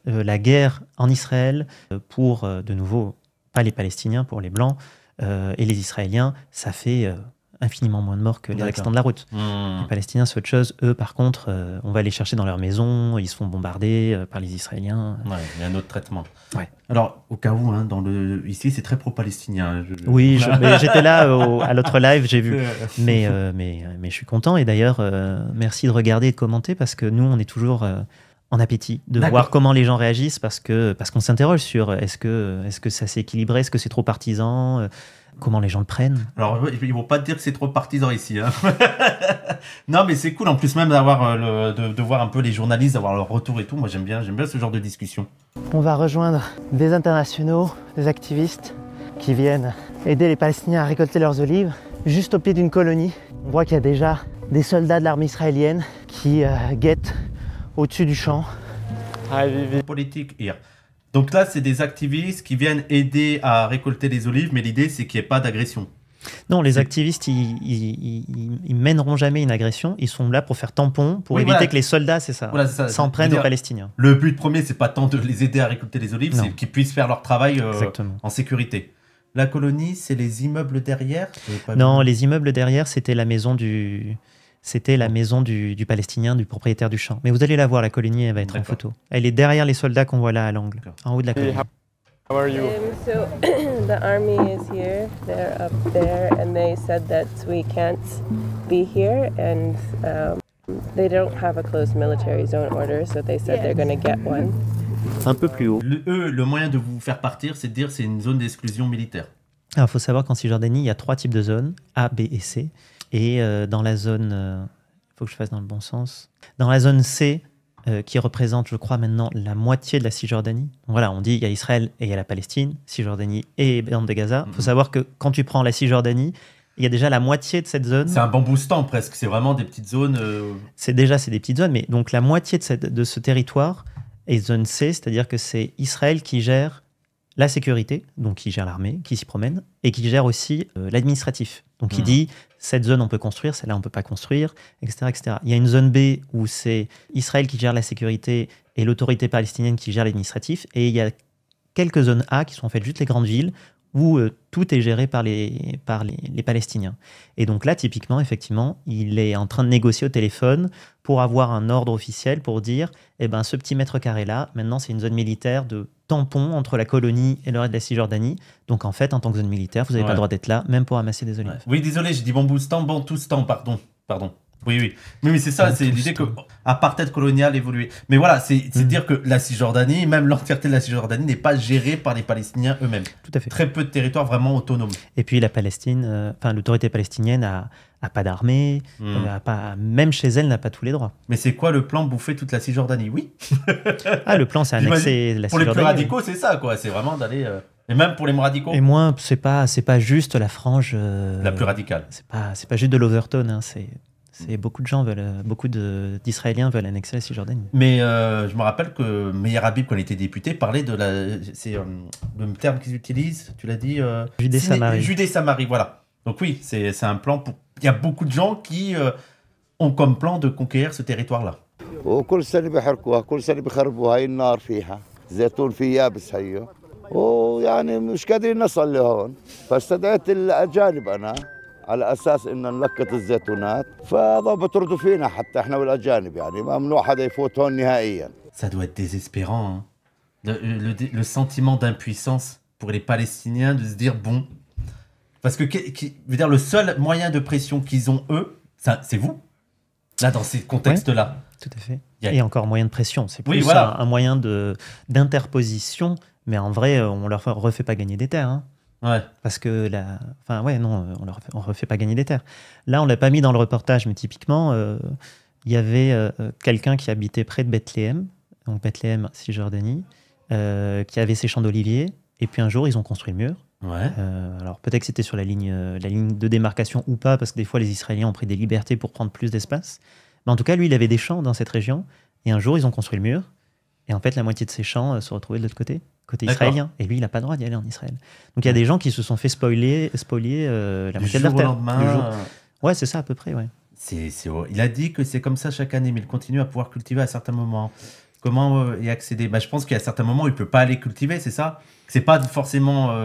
la guerre en Israël, pour, de nouveau, pas les Palestiniens, pour les Blancs et les Israéliens, ça fait infiniment moins de morts que les accidents de la route. Les Palestiniens, c'est autre chose. Eux, par contre, on va les chercher dans leur maison, ils se font bombarder par les Israéliens. Ouais, il y a un autre traitement. Ouais. Alors, au cas où, hein, ici, c'est très pro-palestinien. Oui, j'étais là à l'autre live, j'ai vu. Mais je suis content. Et d'ailleurs, merci de regarder et de commenter parce que nous, on est toujours en appétit de voir comment les gens réagissent parce qu'on s'interroge sur est-ce que ça s'est équilibré, est-ce que c'est trop partisan, comment les gens le prennent. Alors, ils vont pas te dire que c'est trop partisan ici. Hein. Non, mais c'est cool en plus même d'avoir de voir un peu les journalistes, d'avoir leur retour et tout. Moi, j'aime bien ce genre de discussion. On va rejoindre des internationaux, des activistes qui viennent aider les Palestiniens à récolter leurs olives. Juste au pied d'une colonie, on voit qu'il y a déjà des soldats de l'armée israélienne qui guettent au-dessus du champ. Politique hier. Donc là, c'est des activistes qui viennent aider à récolter les olives, mais l'idée, c'est qu'il n'y ait pas d'agression. Non, les activistes, ils mèneront jamais une agression. Ils sont là pour faire tampon, pour éviter que les soldats, s'en prennent aux Palestiniens. Le but premier, c'est pas tant de les aider à récolter les olives, c'est qu'ils puissent faire leur travail en sécurité. La colonie, c'est les immeubles derrière? Non, les immeubles derrière, c'était la maison du Palestinien, du propriétaire du champ. Mais vous allez la voir, la colonie, elle va être en photo. Elle est derrière les soldats qu'on voit là à l'angle, en haut de la colonie. How are you? So the army is here, they're up there, and they said that we can't be here, and they don't have a closed military zone order, so they said they're going to get one. Un peu plus haut. Le moyen de vous faire partir, c'est de dire c'est une zone d'exclusion militaire. Alors, il faut savoir qu'en Cisjordanie, il y a 3 types de zones, A, B et C. Et dans la zone, il faut que je fasse dans le bon sens, dans la zone C, qui représente, je crois, maintenant la moitié de la Cisjordanie. Donc voilà, on dit il y a Israël et il y a la Palestine, Cisjordanie et bande de Gaza. Il faut savoir que quand tu prends la Cisjordanie, Il y a déjà la moitié de cette zone. C'est un bamboustan presque, c'est vraiment des petites zones. C'est des petites zones, mais donc la moitié de ce territoire est zone C, c'est-à-dire que c'est Israël qui gère la sécurité, donc qui gère l'armée, qui s'y promène, et qui gère aussi l'administratif. Donc il dit, cette zone on peut construire, celle-là on peut pas construire, etc., etc. Il y a une zone B où c'est Israël qui gère la sécurité et l'autorité palestinienne qui gère l'administratif, et il y a quelques zones A qui sont en fait juste les grandes villes où tout est géré par les Palestiniens. Et donc là, typiquement, effectivement, il est en train de négocier au téléphone pour avoir un ordre officiel pour dire, eh ben, ce petit mètre carré-là, maintenant, c'est une zone militaire de tampon entre la colonie et le reste de la Cisjordanie. Donc, en fait, en tant que zone militaire, vous n'avez pas le droit d'être là, même pour ramasser des olives. Oui, désolé, j'ai dit bamboustan, bantoustan, pardon. Oui, mais c'est ça, c'est l'idée que apartheid colonial évolué. Mais voilà, c'est dire que la Cisjordanie, même l'entièreté de la Cisjordanie, n'est pas gérée par les Palestiniens eux-mêmes. Tout à fait. Très peu de territoires vraiment autonomes. Et puis la Palestine, l'autorité palestinienne a pas d'armée, même chez elle n'a pas tous les droits. Mais c'est quoi le plan, bouffer toute la Cisjordanie? Oui. Le plan, c'est annexer la Cisjordanie. Pour les plus radicaux, c'est ça, quoi. C'est vraiment d'aller. Et même pour les moins radicaux. Et moi, c'est pas juste la frange. La plus radicale. C'est pas juste de l'Overtone, hein, c'est beaucoup de gens d'Israéliens veulent annexer la Cisjordanie. Mais je me rappelle que Meir Habib, quand il était député, parlait de c'est le terme qu'ils utilisent, tu l'as dit Judée-Samarie. Judée-Samarie, voilà. Donc oui, c'est un plan pour... Il y a beaucoup de gens qui ont comme plan de conquérir ce territoire-là. على اساس ان نلقط الزيتونات فضبطوا فينا حتى احنا والاجانب يعني ممنوع حدا يفوت هون نهائيا. Ça doit être désespérant, hein. Le sentiment d'impuissance pour les Palestiniens de se dire bon, parce que veut dire le seul moyen de pression qu'ils ont eux, c'est vous. Là dans ces contextes-là. Tout à fait. Et encore moyen de pression, c'est plus un moyen d'interposition, mais en vrai on leur refait pas gagner des terres. Hein. Ouais. Parce que on refait pas gagner des terres. Là, on l'a pas mis dans le reportage, mais typiquement, il y avait quelqu'un qui habitait près de Bethléem, donc Bethléem, Cisjordanie, qui avait ses champs d'oliviers, et puis un jour, ils ont construit le mur. Ouais. Alors peut-être que c'était sur la ligne de démarcation ou pas, parce que des fois, les Israéliens ont pris des libertés pour prendre plus d'espace. Mais en tout cas, lui, il avait des champs dans cette région, et un jour, ils ont construit le mur, et en fait, la moitié de ses champs se retrouvaient de l'autre côté israélien. Et lui, il n'a pas le droit d'y aller en Israël. Donc il y a des gens qui se sont fait spolier la moitié de leur terre. Ouais, c'est ça à peu près, ouais. Il a dit que c'est comme ça chaque année, mais il continue à pouvoir cultiver à certains moments. Comment y accéder? Je pense qu'il y a certains moments où il ne peut pas aller cultiver, c'est ça? C'est pas forcément...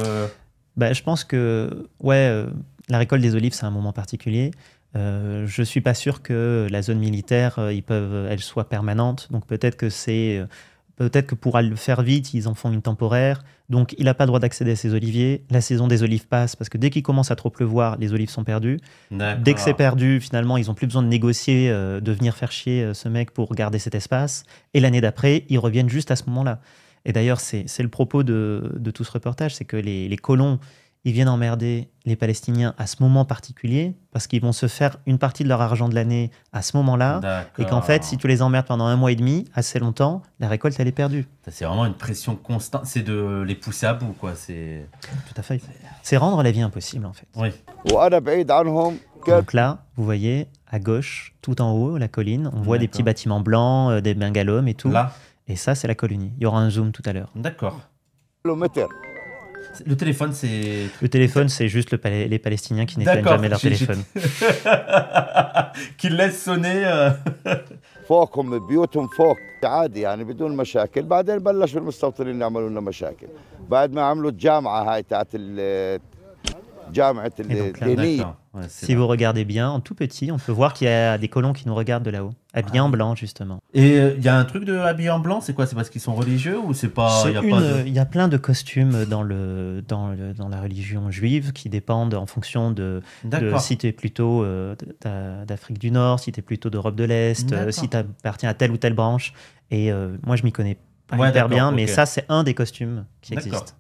Je pense que la récolte des olives, c'est un moment particulier. Je ne suis pas sûr que la zone militaire, elle soit permanente. Donc peut-être que pour le faire vite, ils en font une temporaire. Donc, il n'a pas le droit d'accéder à ces oliviers. La saison des olives passe parce que dès qu'il commence à trop pleuvoir, les olives sont perdues. Dès que c'est perdu, finalement, ils n'ont plus besoin de négocier, de venir faire chier ce mec pour garder cet espace. Et l'année d'après, ils reviennent juste à ce moment-là. Et d'ailleurs, c'est le propos de tout ce reportage, c'est que les colons, ils viennent emmerder les Palestiniens à ce moment particulier parce qu'ils vont se faire une partie de leur argent de l'année à ce moment-là. Et qu'en fait, si tu les emmerdes pendant 1 mois et demi, assez longtemps, la récolte, elle est perdue. C'est vraiment une pression constante. C'est de les pousser à bout, quoi. Tout à fait. C'est rendre la vie impossible, en fait. Oui. Donc là, vous voyez, à gauche, tout en haut, la colline, on voit des petits bâtiments blancs, des bungalows et tout. Là. Et ça, c'est la colonie. Il y aura un zoom tout à l'heure. D'accord. Le téléphone, c'est... Le téléphone, c'est juste les Palestiniens qui n'éteignent jamais leur téléphone. Qui laissent sonner... فوقهم بيوتهم فوق عادي يعني بدون مشاكل بعدين بلشوا المستوطنين يعملوا لنا مشاكل بعد ما عملوا الجامعة هاي تاعت جامعة الدينية. Si vous regardez bien, en tout petit, on peut voir qu'il y a des colons qui nous regardent de là-haut, habillés en blanc, justement. Et il y a un truc de habillé en blanc, c'est quoi? C'est parce qu'ils sont religieux ou c'est pas... Il y a plein de costumes dans la religion juive qui dépendent en fonction de si tu es plutôt d'Afrique du Nord, si tu es plutôt d'Europe de l'Est, si tu appartiens à telle ou telle branche. Et moi, je m'y connais pas hyper bien, mais ça, c'est un des costumes qui existent.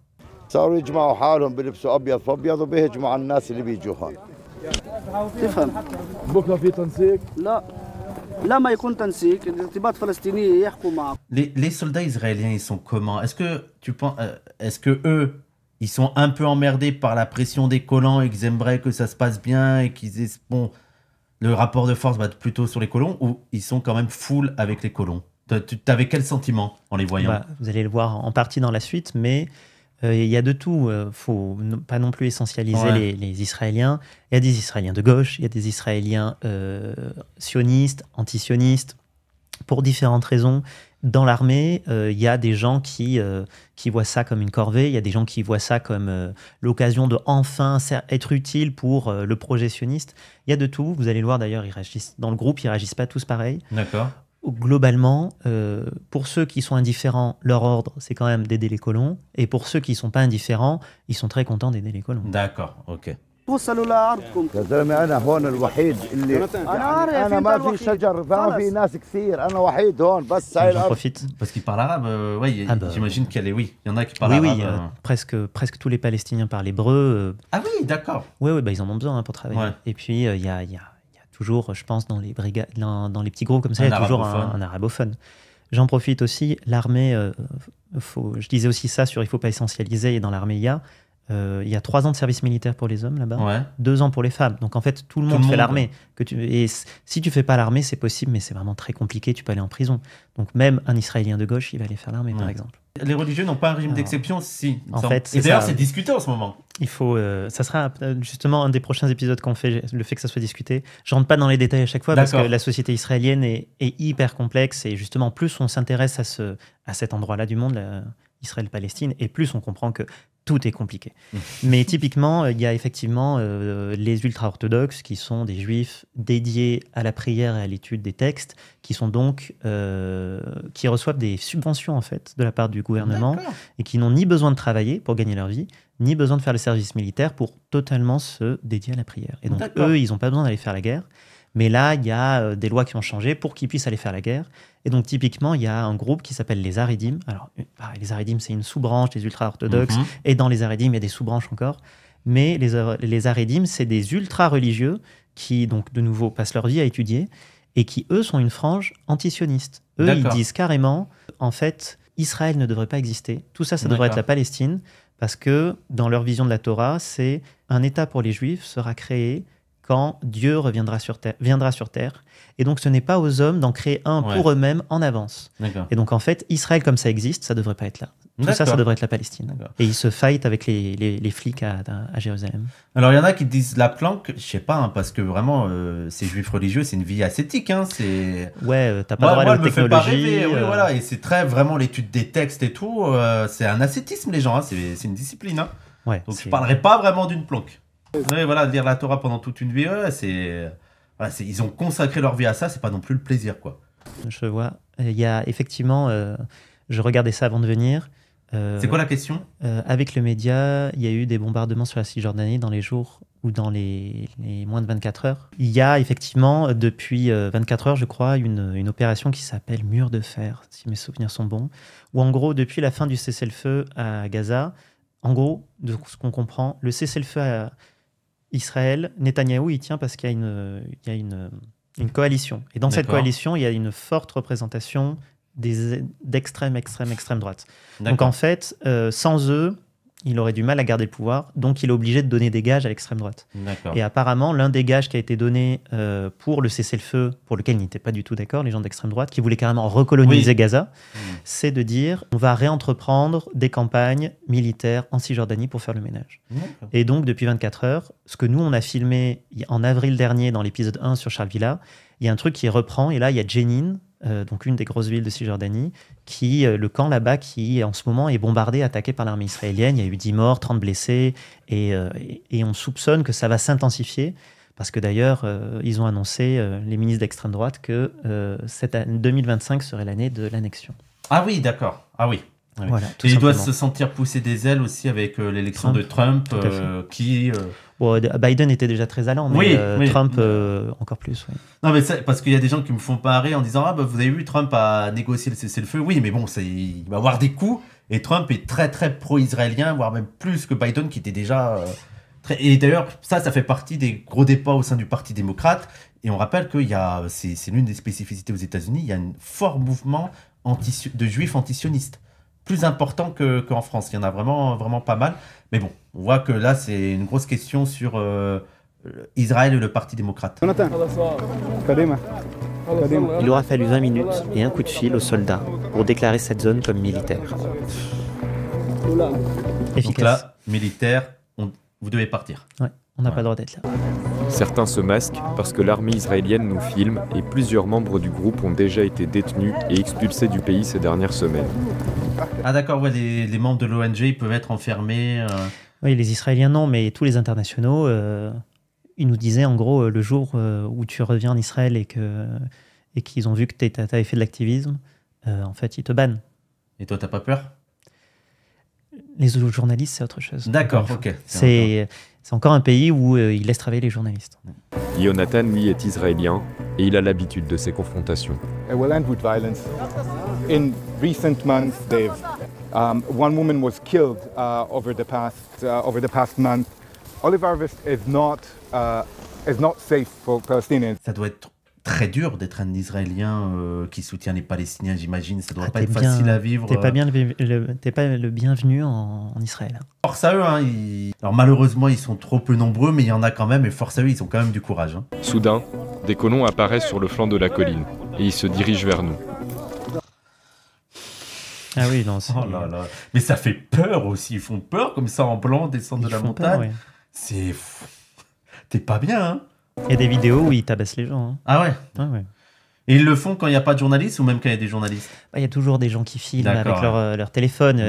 صاروا يجمعوا حالهم بيلبسوا ابيض فابيض وبيهجموا على الناس اللي بيجوا هون. تفهم بكره في تنسيق؟ لا ما يكون تنسيق الانضباط الفلسطينية يحكوا معه. Les soldats israéliens, ils sont comment? Est-ce que eux, ils sont un peu emmerdés par la pression des colons et qu'ils aimeraient que ça se passe bien et qu'ils aient, bon, le rapport de force va être plutôt sur les colons, ou ils sont quand même full avec les colons? Tu avais quel sentiment en les voyant? Vous allez le voir en partie dans la suite, mais il y a de tout. Faut pas non plus essentialiser les Israéliens. Il y a des Israéliens de gauche, il y a des Israéliens sionistes, anti-sionistes, pour différentes raisons. Dans l'armée, il y a des gens qui voient ça comme une corvée, il y a des gens qui voient ça comme l'occasion de enfin être utile pour le projet sioniste. Il y a de tout. Vous allez le voir d'ailleurs, dans le groupe, ils réagissent pas tous pareil. D'accord. Globalement, pour ceux qui sont indifférents, leur ordre, c'est quand même d'aider les colons. Et pour ceux qui ne sont pas indifférents, ils sont très contents d'aider les colons. D'accord, ok. وصلوا لأرضكم يا زلمه انا هون الوحيد اللي انا ما في شجر ما في ناس كثير انا وحيد هون بس هاي J'en الارض. profite. Parce qu'ils parlent arabe, j'imagine qu'il y a il y en a qui parlent Oui, arabe. presque tous les Palestiniens parlent hébreu. Ah oui, d'accord. Oui, ils en ont besoin pour travailler. Ouais. Et puis, il y a toujours, je pense, dans les brigades, dans les petits groupes comme ça, il y a toujours un arabophone. J'en profite aussi, l'armée, je disais aussi ça il ne faut pas essentialiser, et dans l'armée, il y a 3 ans de service militaire pour les hommes là-bas, 2 ans pour les femmes. Donc en fait, tout le monde fait l'armée. Et si tu ne fais pas l'armée, c'est possible, mais c'est vraiment très compliqué, tu peux aller en prison. Donc même un Israélien de gauche, il va aller faire l'armée, par exemple. Les religieux n'ont pas un régime d'exception, si. En fait, et d'ailleurs, c'est discuté en ce moment. Il faut, ça sera justement un des prochains épisodes qu'on fait, le fait que ça soit discuté. Je rentre pas dans les détails à chaque fois parce que la société israélienne est hyper complexe et justement, plus on s'intéresse à cet endroit-là du monde, Israël-Palestine, et plus on comprend que tout est compliqué. Mais typiquement, il y a effectivement les ultra-orthodoxes qui sont des juifs dédiés à la prière et à l'étude des textes, qui sont donc qui reçoivent des subventions en fait de la part du gouvernement et qui n'ont ni besoin de travailler pour gagner leur vie, ni besoin de faire le service militaire pour totalement se dédier à la prière. Et donc eux, ils n'ont pas besoin d'aller faire la guerre. Mais là, il y a des lois qui ont changé pour qu'ils puissent aller faire la guerre. Et donc, typiquement, il y a un groupe qui s'appelle les Haredim. Alors, les Haredim, c'est une sous-branche des ultra-orthodoxes. Et dans les Haredim, il y a des sous-branches encore. Mais les Haredim, c'est des ultra-religieux qui, donc, de nouveau, passent leur vie à étudier et qui, eux, sont une frange antisioniste. Eux, ils disent carrément, en fait, Israël ne devrait pas exister. Tout ça, ça devrait être la Palestine. Parce que, dans leur vision de la Torah, c'est un État pour les Juifs sera créé quand Dieu viendra sur terre. Et donc, ce n'est pas aux hommes d'en créer un pour eux-mêmes en avance. Et donc, en fait, Israël, comme ça existe, ça ne devrait pas être là. Tout ça, ça devrait être la Palestine. Et ils se fightent avec les flics à Jérusalem. Alors, il y en a qui disent la planque, je sais pas, parce que vraiment, ces juifs religieux, c'est une vie ascétique. T'as pas droit à la technologie. Me fait pas rêver, voilà. Et c'est très vraiment l'étude des textes et tout. C'est un ascétisme, les gens. C'est une discipline. Donc, je parlerai pas vraiment d'une planque. Oui, voilà, lire la Torah pendant toute une vie, ils ont consacré leur vie à ça, c'est pas non plus le plaisir, quoi. Je vois. Il y a effectivement, je regardais ça avant de venir. C'est quoi la question ? Avec le média, il y a eu des bombardements sur la Cisjordanie dans les jours ou dans les moins de 24 heures. Il y a effectivement, depuis 24 heures, je crois, une opération qui s'appelle Mur de fer, si mes souvenirs sont bons, où en gros, depuis la fin du cessez-le-feu à Gaza, en gros, de ce qu'on comprend, le cessez-le-feu à Israël, Netanyahou, il tient parce qu'il y a une coalition. Et dans cette coalition, il y a une forte représentation d'extrême droite. Donc en fait, sans eux, il aurait du mal à garder le pouvoir, donc il est obligé de donner des gages à l'extrême droite. Et apparemment, l'un des gages qui a été donné pour le cessez-le-feu, pour lequel ils n'étaient pas du tout d'accord, les gens d'extrême droite, qui voulaient carrément recoloniser Gaza, c'est de dire on va réentreprendre des campagnes militaires en Cisjordanie pour faire le ménage. Et donc, depuis 24 heures, ce que nous, on a filmé en avril dernier dans l'épisode 1 sur Charles Villa, il y a un truc qui reprend, et là, il y a Jenin, donc une des grosses villes de Cisjordanie, le camp là-bas qui en ce moment est bombardé, attaqué par l'armée israélienne. Il y a eu 10 morts, 30 blessés, et on soupçonne que ça va s'intensifier, parce que d'ailleurs, ils ont annoncé, les ministres d'extrême droite, que 2025 serait l'année de l'annexion. Ah oui, d'accord. Ah oui. Voilà, et il doit se sentir pousser des ailes aussi avec l'élection de Trump, qui... Biden était déjà très allant, mais Trump encore plus. Oui. Non, mais parce qu'il y a des gens qui me font parer en disant vous avez vu, Trump a négocié le cessez-le-feu. Oui, mais bon, il va avoir des coups. Et Trump est très très pro-israélien, voire même plus que Biden, qui était déjà très... Et d'ailleurs, ça fait partie des gros débats au sein du Parti démocrate. Et on rappelle que c'est l'une des spécificités aux États-Unis. Il y a un fort mouvement de juifs antisionistes. plus important qu'en France. Il y en a vraiment, vraiment pas mal. Mais bon, on voit que là, c'est une grosse question sur Israël et le Parti démocrate. Il aura fallu 20 minutes et un coup de fil aux soldats pour déclarer cette zone comme militaire. Donc là, militaire, vous devez partir. Ouais, on n'a pas le droit d'être là. Certains se masquent parce que l'armée israélienne nous filme et plusieurs membres du groupe ont déjà été détenus et expulsés du pays ces dernières semaines. Ah d'accord, ouais, les membres de l'ONG, ils peuvent être enfermés. Oui, les Israéliens non, mais tous les internationaux, ils nous disaient en gros, le jour où tu reviens en Israël et qu'ils ont vu que tu avais fait de l'activisme, en fait, ils te bannent. Et toi, t'as pas peur? Les autres journalistes, c'est autre chose. D'accord, ok. C'est encore un pays où ils laissent travailler les journalistes. Yonatan, lui, est israélien et il a l'habitude de ces confrontations. It will end with violence. In recent months, one woman was killed over the past month. Olive harvest is not safe for Palestinians. Ça doit être très dur d'être un Israélien qui soutient les Palestiniens, j'imagine. Ça doit pas être facile à vivre. T'es pas le bienvenu en Israël. Force à eux, hein. Alors malheureusement, ils sont trop peu nombreux, mais il y en a quand même, et force à eux, ils ont quand même du courage. Hein. Soudain, des colons apparaissent sur le flanc de la colline et ils se dirigent vers nous. Ah oui, non, oh là là. Mais ça fait peur aussi. Ils font peur comme ça en blanc, descendre de la montagne. Peur, oui. C'est... T'es pas bien, hein. Il y a des vidéos où ils tabassent les gens. Hein. Ah ouais. Ah ouais. Et ils le font quand il n'y a pas de journalistes ou même quand il y a des journalistes? Il y a toujours des gens qui filment avec leur téléphone.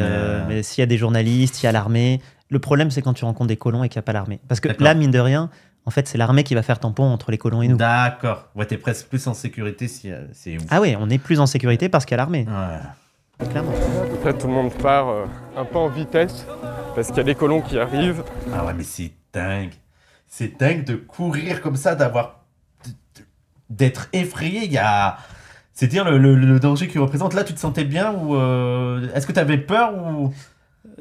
Mais s'il y a des journalistes, il y a l'armée. Le problème, c'est quand tu rencontres des colons et qu'il n'y a pas l'armée. Parce que là, mine de rien, en fait, c'est l'armée qui va faire tampon entre les colons et nous. D'accord. Ouais, t'es presque plus en sécurité si c'est ouf. Ah ouais, on est plus en sécurité parce qu'il y a l'armée. Ouais. Clairement. Là, tout le monde part un peu en vitesse parce qu'il y a des colons qui arrivent. Ah ouais, mais c'est dingue. C'est dingue de courir comme ça, d'être effrayé. Il y a... C'est dire le danger qu'il représente. Là, tu te sentais bien ou est-ce que tu avais peur ou...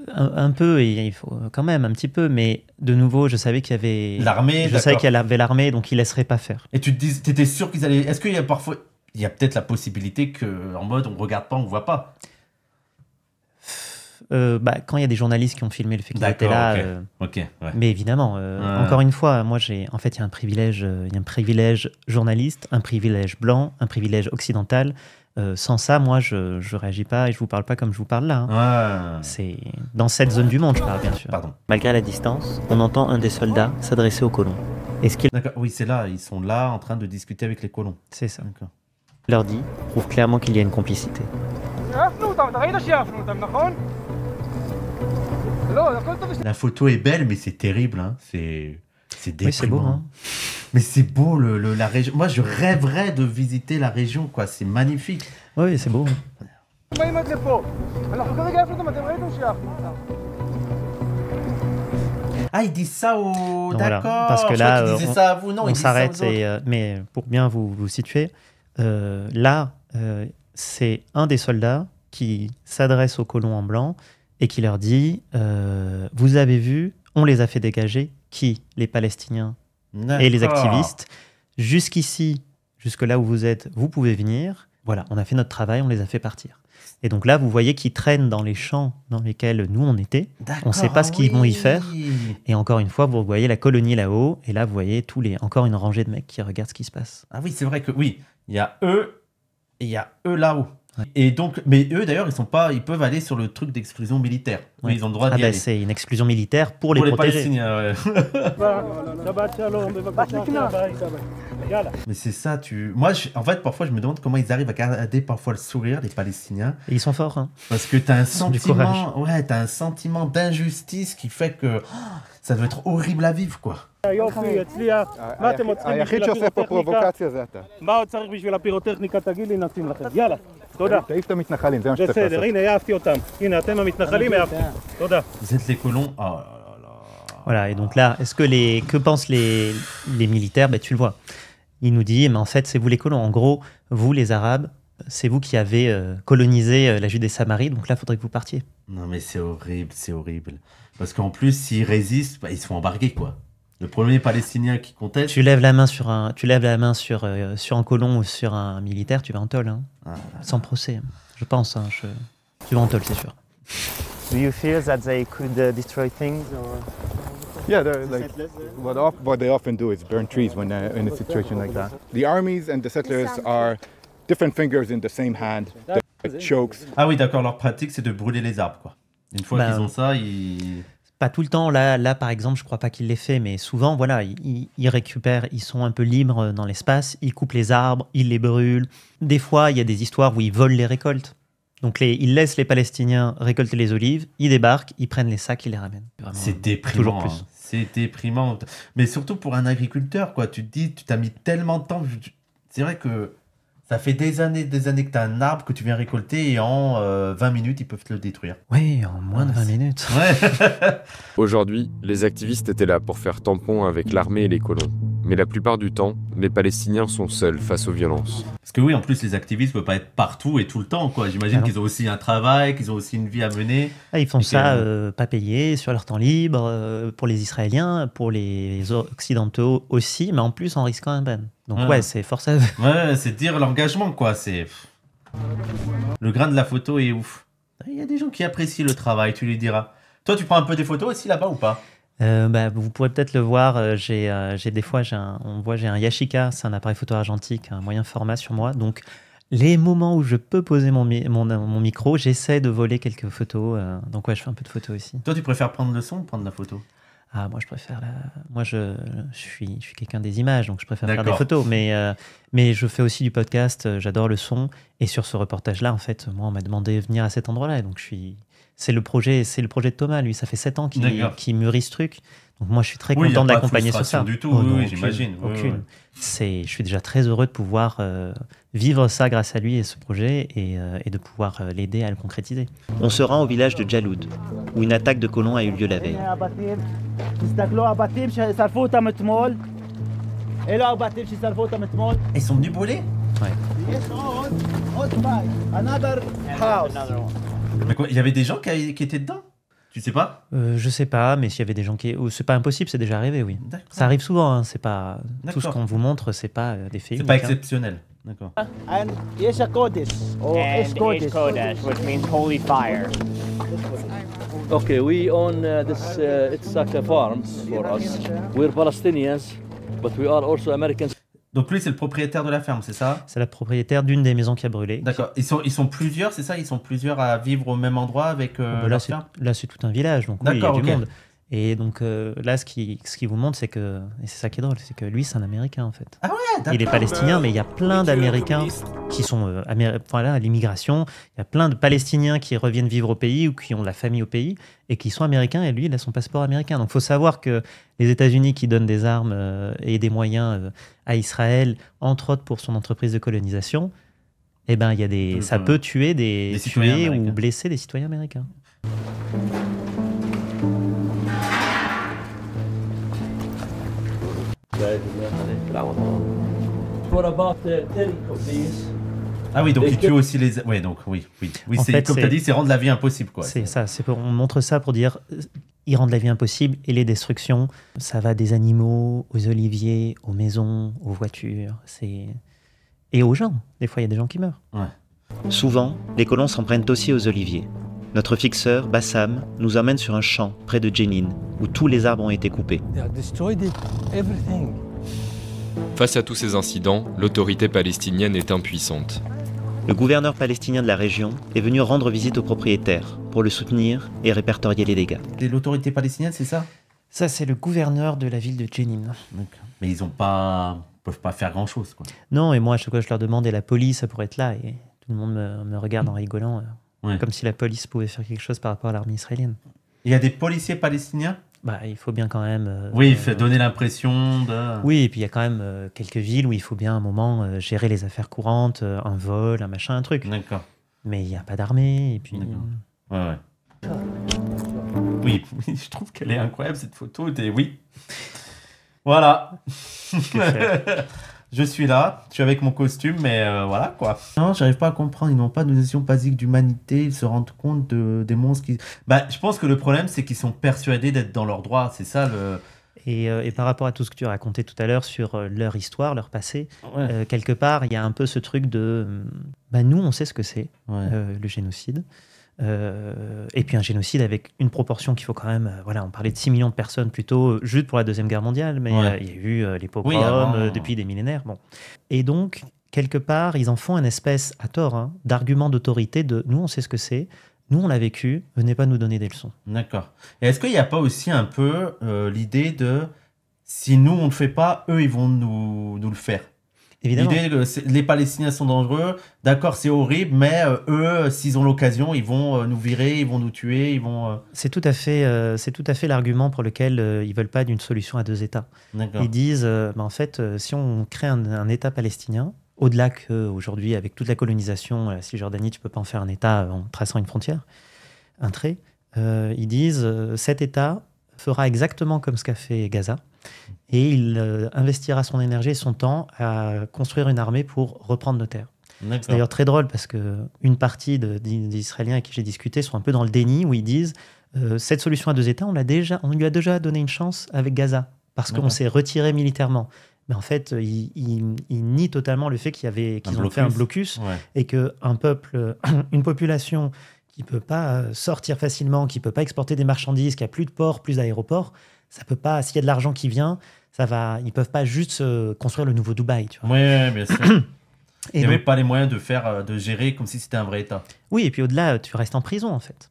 Un peu, et il faut quand même un petit peu, mais de nouveau, je savais qu'il y avait l'armée. Je savais qu'il y avait l'armée, donc ils laisseraient pas faire. Et tu te étais sûr qu'ils allaient... Est-ce qu'il y a parfois... Il y a peut-être la possibilité qu'en mode on regarde pas, on voit pas. Quand il y a des journalistes qui ont filmé le fait qu'ils étaient là. Ouais. Mais évidemment, encore une fois, moi en fait, il y a un privilège journaliste, un privilège blanc, un privilège occidental. Sans ça, moi, je réagis pas et je vous parle pas comme je vous parle là. Hein. C'est dans cette zone du monde, je parle bien sûr. Pardon. Malgré la distance, on entend un des soldats s'adresser aux colons. D'accord. Oui, c'est là. Ils sont là en train de discuter avec les colons. C'est ça. Il leur dit prouve clairement qu'il y a une complicité. La photo est belle, mais c'est terrible. Hein. C'est déprimant. Oui, c'est beau. Hein. Mais c'est beau, la région. Moi, je rêverais de visiter la région, quoi. C'est magnifique. Oui, c'est beau. Ah, ils disent ça au... D'accord. Voilà. Parce que là, ils disaient ça à vous. Non, on s'arrête. Mais pour bien vous situer, là, c'est un des soldats qui s'adresse aux colons en blanc et qui leur dit vous avez vu, on les a fait dégager. Qui? Les Palestiniens et les activistes. Jusqu'ici, jusque là où vous êtes, vous pouvez venir. Voilà, on a fait notre travail, on les a fait partir. Et donc là, vous voyez qu'ils traînent dans les champs dans lesquels nous, on était. On ne sait pas ce qu'ils vont y faire. Et encore une fois, vous voyez la colonie là-haut. Et là, vous voyez encore une rangée de mecs qui regardent ce qui se passe. Ah oui, c'est vrai que oui. Il y a eux et il y a eux là-haut. Ouais. Et donc, mais eux d'ailleurs, ils peuvent aller sur le truc d'exclusion militaire. Oui, ils ont le droit d'y aller. C'est une exclusion militaire pour les protéger. Palestiniens, ouais. Mais c'est ça, moi, en fait, parfois, je me demande comment ils arrivent à garder parfois le sourire, les Palestiniens. Et ils sont forts, hein. Parce que t'as un sentiment d'injustice qui fait que ça doit être horrible à vivre, quoi. היחיד שעושה פה פרובוקציה זה אתה. מה עוד צריך בשביל הפירוטכניקה? תגיד לי, נשים לכם. יאללה, תודה. תעיף את המתנחלים, זה מה שצריך לעשות. בסדר, הנה, העפתי אותם. הנה, אתם המתנחלים, העפתי. תודה. Vous êtes les colons. Oh là là. Voilà, et donc là, que pensent les militaires? Tu le vois. Il nous dit, mais en fait, c'est vous les colons. En gros, vous, les Arabes, c'est vous qui avez colonisé la Judée Samarie, donc là, il faudrait que vous partiez. Non, mais c'est horrible. Parce qu'en plus, s'ils résistent, ils se font embarquer, quoi. Le premier Palestinien qui conteste... Tu lèves la main sur un colon ou sur un militaire, tu vas en tôle. Hein. Sans procès, je pense. Tu vas en tôle, c'est sûr. Do you fear that they could destroy things? Or... Yeah, what they often do is burn trees when in a situation like that. The armies and the settlers are different fingers in the same hand. They're chokes. Ah oui, d'accord, leur pratique, c'est de brûler les arbres, quoi. Une fois qu'ils ont ça, ils... Pas tout le temps. Là, par exemple, je crois pas qu'il l'ait fait, mais souvent, voilà, ils récupèrent, ils sont un peu libres dans l'espace, ils coupent les arbres, ils les brûlent. Des fois, il y a des histoires où ils volent les récoltes. Donc, ils laissent les Palestiniens récolter les olives, ils débarquent, ils prennent les sacs, ils les ramènent. Vraiment, c'est déprimant. Toujours plus. Hein. C'est déprimant. Mais surtout pour un agriculteur, quoi. Tu te dis, tu t'as mis tellement de temps. C'est vrai que ça fait des années que tu as un arbre que tu viens récolter et en 20 minutes, ils peuvent te le détruire. Oui, en moins de 20 minutes. Ouais. Aujourd'hui, les activistes étaient là pour faire tampon avec l'armée et les colons. Mais la plupart du temps, les Palestiniens sont seuls face aux violences. Parce que oui, en plus, les activistes ne peuvent pas être partout et tout le temps, quoi. J'imagine qu'ils ont aussi un travail, qu'ils ont aussi une vie à mener. Ah, ils font ça pas payé, sur leur temps libre, pour les Israéliens, pour les Occidentaux aussi, mais en plus en risquant un ban. Donc ouais, c'est forcé. Ouais, c'est dire l'engagement, quoi. C'est... Le grain de la photo est ouf. Il y a des gens qui apprécient le travail, tu lui diras. Toi, tu prends un peu des photos aussi là-bas ou pas? Vous pourrez peut-être le voir, j'ai des fois, j'ai un Yashica, c'est un appareil photo argentique, un moyen format sur moi. Donc, les moments où je peux poser mon micro, j'essaie de voler quelques photos. Donc, ouais, je fais un peu de photos aussi. Toi, tu préfères prendre le son ou prendre la photo? Ah, moi, je préfère Moi, je suis quelqu'un des images, donc je préfère faire des photos. Mais je fais aussi du podcast, j'adore le son. Et sur ce reportage-là, en fait, moi, on m'a demandé de venir à cet endroit-là. Donc, c'est le projet de Thomas, lui. Ça fait 7 ans qu'il mûrit ce truc. Donc, moi, je suis très content de l'accompagner sur ça. Du tout, non, j'imagine. Aucune. Je suis déjà très heureux de pouvoir vivre ça grâce à lui et ce projet et de pouvoir l'aider à le concrétiser. On se rend au village de Jaloud, où une attaque de colons a eu lieu la veille. Ils sont venus brûler? Ouais. Mais quoi, il y avait des gens qui étaient dedans? Tu sais pas? Je sais pas, mais s'il y avait des gens qui... C'est pas impossible, c'est déjà arrivé, oui. Ça arrive souvent, hein, c'est pas... Tout ce qu'on vous montre, c'est pas des faits. C'est pas exceptionnel. D'accord. And Yesha Kodesh, or Esh Kodesh, which means holy fire. Okay, we own this Itzhak farms for us. We're Palestinians, but we are also Americans. Donc lui, c'est le propriétaire de la ferme, c'est ça? C'est la propriétaire d'une des maisons qui a brûlé. D'accord. Ils sont plusieurs, c'est ça? Ils sont plusieurs à vivre au même endroit avec leur ferme? Là, c'est tout un village, donc oui, il y a du monde. Et donc là, ce qui vous montre, c'est que... Et c'est ça qui est drôle, c'est que lui, c'est un Américain, en fait. Ah ouais, d'accord. Il est palestinien, mais il y a plein d'Américains qui sont à l'immigration. Il y a plein de Palestiniens qui reviennent vivre au pays ou qui ont de la famille au pays et qui sont américains, et lui, il a son passeport américain. Donc il faut savoir que les États-Unis qui donnent des armes et des moyens à Israël, entre autres pour son entreprise de colonisation, eh ben, ça peut tuer ou blesser des citoyens américains. Ah oui, donc ils tuent aussi les... Oui, donc oui. C'est, comme tu as dit, c'est rendre la vie impossible, quoi. C'est ça, on montre ça pour dire, ils rendent la vie impossible, et les destructions, ça va des animaux, aux oliviers, aux maisons, aux voitures, et aux gens. Des fois, il y a des gens qui meurent. Ouais. Souvent, les colons s'en prennent aussi aux oliviers. Notre fixeur, Bassam, nous emmène sur un champ près de Jenin, où tous les arbres ont été coupés. Face à tous ces incidents, l'autorité palestinienne est impuissante. Le gouverneur palestinien de la région est venu rendre visite au propriétaire pour le soutenir et répertorier les dégâts. Et l'autorité palestinienne, c'est ça? Ça, c'est le gouverneur de la ville de Jenin. Mais ils peuvent pas faire grand-chose, quoi. Non, et moi, à chaque fois, je leur demande, et la police, ça pourrait être là, et tout le monde me regarde en rigolant, comme si la police pouvait faire quelque chose par rapport à l'armée israélienne. Il y a des policiers palestiniens? Il faut bien quand même... il fait donner l'impression de... Oui, et puis il y a quand même quelques villes où il faut bien un moment gérer les affaires courantes, un vol, un machin, un truc. D'accord. Mais il n'y a pas d'armée, et puis... Ouais. Oui, je trouve qu'elle est incroyable, cette photo. Oui. Voilà. Je suis là, je suis avec mon costume, mais voilà, quoi. Non, j'arrive pas à comprendre. Ils n'ont pas de notion basique d'humanité. Ils se rendent compte des monstres qui... je pense que le problème, c'est qu'ils sont persuadés d'être dans leurs droits. C'est ça, le... Et par rapport à tout ce que tu racontais tout à l'heure sur leur histoire, leur passé, quelque part, il y a un peu ce truc de... nous, on sait ce que c'est, le génocide. Et puis un génocide avec une proportion qu'il faut quand même... on parlait de 6 millions de personnes plutôt juste pour la Deuxième Guerre mondiale, mais il y a eu les pogroms depuis des millénaires. Bon. Et donc, quelque part, ils en font une espèce, à tort, d'argument d'autorité de « nous, on sait ce que c'est, nous, on l'a vécu, venez pas nous donner des leçons ». D'accord. Et est-ce qu'il n'y a pas aussi un peu l'idée de « si nous, on ne le fait pas, eux, ils vont nous le faire ». Évidemment. L'idée que les Palestiniens sont dangereux, d'accord, c'est horrible, mais eux, s'ils ont l'occasion, ils vont nous virer, ils vont nous tuer, ils vont... C'est tout à fait l'argument pour lequel ils ne veulent pas d'une solution à 2 États. Ils disent, en fait, si on crée un État palestinien, au-delà qu'aujourd'hui, avec toute la colonisation, la Cisjordanie, tu ne peux pas en faire un État en traçant une frontière, un trait, ils disent, cet État fera exactement comme ce qu'a fait Gaza, et il investira son énergie et son temps à construire une armée pour reprendre nos terres. C'est d'ailleurs très drôle parce qu'une partie des Israéliens avec qui j'ai discuté sont un peu dans le déni où ils disent cette solution à 2 États, on lui a déjà donné une chance avec Gaza parce qu'on s'est retiré militairement. Mais en fait, ils nient totalement le fait qu'ils ont fait un blocus et qu'un peuple, une population qui ne peut pas sortir facilement, qui ne peut pas exporter des marchandises, qui n'a plus de ports, plus d'aéroports, ça peut pas, s'il y a de l'argent qui vient, ils peuvent pas juste construire le nouveau Dubaï. Tu vois. Oui, bien sûr. Il n'y avait pas les moyens de gérer comme si c'était un vrai État. Oui, et puis au-delà, tu restes en prison en fait.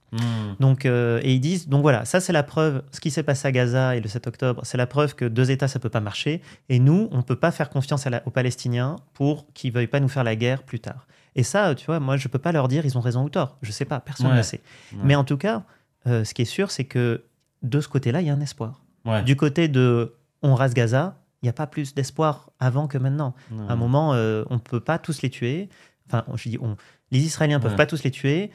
Donc, et ils disent, donc voilà, ça c'est la preuve, ce qui s'est passé à Gaza et le 7 octobre, c'est la preuve que 2 États, ça peut pas marcher. Et nous, on peut pas faire confiance aux Palestiniens pour qu'ils veuillent pas nous faire la guerre plus tard. Et ça, tu vois, moi je peux pas leur dire ils ont raison ou tort. Je sais pas, personne ne le sait. Mais en tout cas, ce qui est sûr, c'est que de ce côté-là, il y a un espoir. Du côté de on rase Gaza, il n'y a pas plus d'espoir avant que maintenant. À un moment, on ne peut pas tous les tuer. Enfin, je dis on. Les Israéliens ne peuvent pas tous les tuer.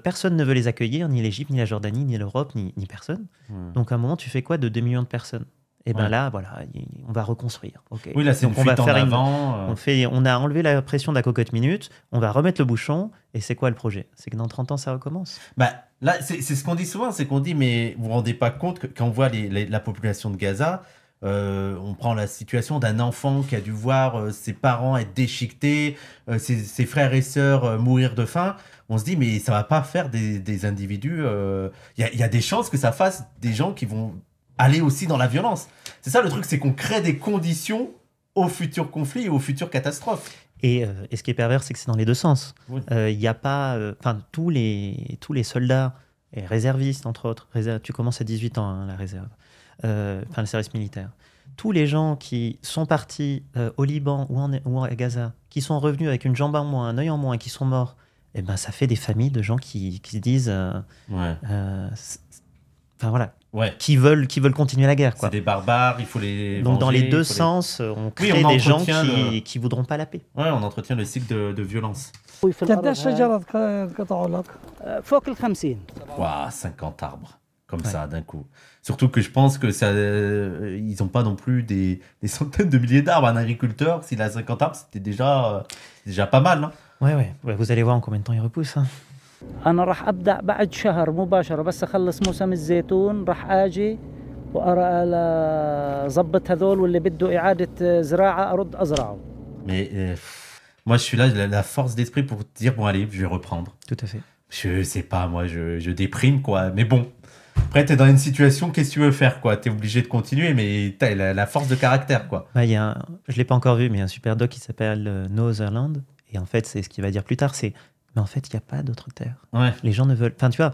Personne ne veut les accueillir, ni l'Égypte, ni la Jordanie, ni l'Europe, ni personne. Donc à un moment, tu fais quoi de 2 millions de personnes ? Et bien là, voilà, on va reconstruire. Okay. Oui, là, c'est donc une fuite en avant. On a enlevé la pression de la cocotte minute, on va remettre le bouchon, et c'est quoi le projet ? C'est que dans 30 ans, ça recommence. Là, c'est ce qu'on dit souvent, c'est qu'on dit, mais vous ne vous rendez pas compte que quand on voit la population de Gaza, on prend la situation d'un enfant qui a dû voir ses parents être déchiquetés, ses frères et sœurs mourir de faim. On se dit, mais ça ne va pas faire des individus... Il y a des chances que ça fasse des gens qui vont aller aussi dans la violence. C'est ça le truc, c'est qu'on crée des conditions aux futurs conflits et aux futures catastrophes. Et ce qui est pervers, c'est que c'est dans les 2 sens. Il n'y a pas... tous les soldats, et réservistes, entre autres, tu commences à 18 ans, la réserve, le service militaire. Tous les gens qui sont partis au Liban ou à Gaza, qui sont revenus avec une jambe en moins, un œil en moins, et qui sont morts, eh ben, ça fait des familles de gens qui se disent... qui veulent continuer la guerre. C'est des barbares, il faut les Donc venger, dans les 2 sens, on crée des gens qui ne voudront pas la paix. Ouais, on entretient le cycle de violence. قديش شجرة قطعوا لك؟ فوق ال 50. Waouh, 50 arbres, comme ça, d'un coup. Surtout que je pense que ça, ils n'ont pas non plus des centaines de milliers d'arbres. Un agriculteur, s'il a 50 arbres, c'était déjà pas mal. Hein. Ouais, vous allez voir en combien de temps il repousse. Hein. أنا راح أبدأ بعد شهر مباشرة بس أخلص موسم الزيتون راح آجي وأرى أظبط هذول واللي بده إعادة زراعة أرد أزرعه. Mais moi je suis là, la force d'esprit pour te dire bon allez, je vais reprendre. Tout à fait. Je sais pas, moi je déprime quoi, mais bon. Après t'es dans une situation, qu'est-ce que tu veux faire quoi ? T'es obligé de continuer, mais t'as la force de caractère quoi. Je l'ai pas encore vu, mais il y a un super doc qui s'appelle Northernland, et en fait c'est ce qu'il va dire plus tard, c'est mais en fait, il n'y a pas d'autre terre. Les gens ne veulent... Enfin, tu vois,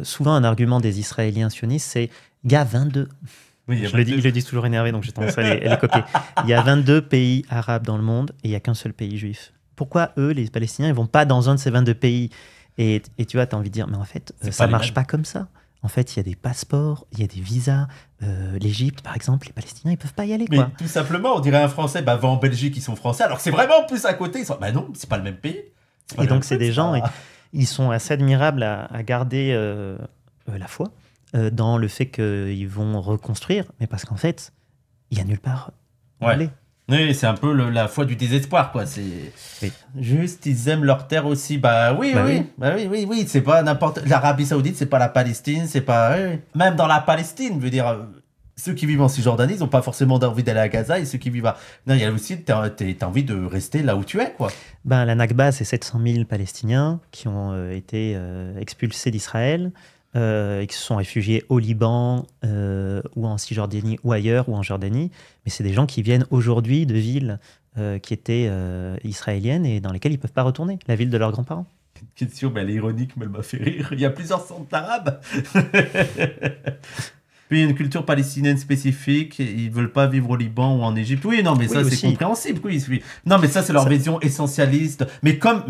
souvent, un argument des Israéliens sionistes, c'est « il y a 22 ». Ils le disent toujours énervé, donc j'ai tendance à les copier. Il y a 22 pays arabes dans le monde et il n'y a qu'un seul pays juif. Pourquoi eux, les Palestiniens, ils ne vont pas dans un de ces 22 pays ? Et tu vois, tu as envie de dire « mais en fait, ça ne marche pas comme ça ». En fait, il y a des passeports, il y a des visas. L'Égypte, par exemple, les Palestiniens, ils ne peuvent pas y aller. Mais tout simplement, on dirait un Français, va en Belgique, ils sont français, alors que c'est vraiment plus à côté. Non, c'est pas le même pays. Et donc, c'est des gens, ils sont assez admirables à garder la foi dans le fait qu'ils vont reconstruire, mais parce qu'en fait, il n'y a nulle part où aller. Oui, c'est un peu la foi du désespoir, quoi. Juste, ils aiment leur terre aussi. Oui, c'est pas n'importe... L'Arabie Saoudite, c'est pas la Palestine, c'est pas... Même dans la Palestine, je veux dire... ceux qui vivent en Cisjordanie, ils n'ont pas forcément envie d'aller à Gaza, et ceux qui vivent à... Non, il y a aussi, t'as envie de rester là où tu es, quoi. Ben, la Nakba, c'est 700 000 Palestiniens qui ont été expulsés d'Israël et qui se sont réfugiés au Liban ou en Cisjordanie ou ailleurs, ou en Jordanie. Mais c'est des gens qui viennent aujourd'hui de villes qui étaient israéliennes et dans lesquelles ils ne peuvent pas retourner, la ville de leurs grands-parents. Question, mais elle est ironique, mais elle m'a fait rire. Il y a plusieurs centres arabes. Puis il y a une culture palestinienne spécifique, ils veulent pas vivre au Liban ou en Égypte. Oui, non, mais ça c'est compréhensible. Oui. Non, mais ça c'est leur vision essentialiste. Mais comme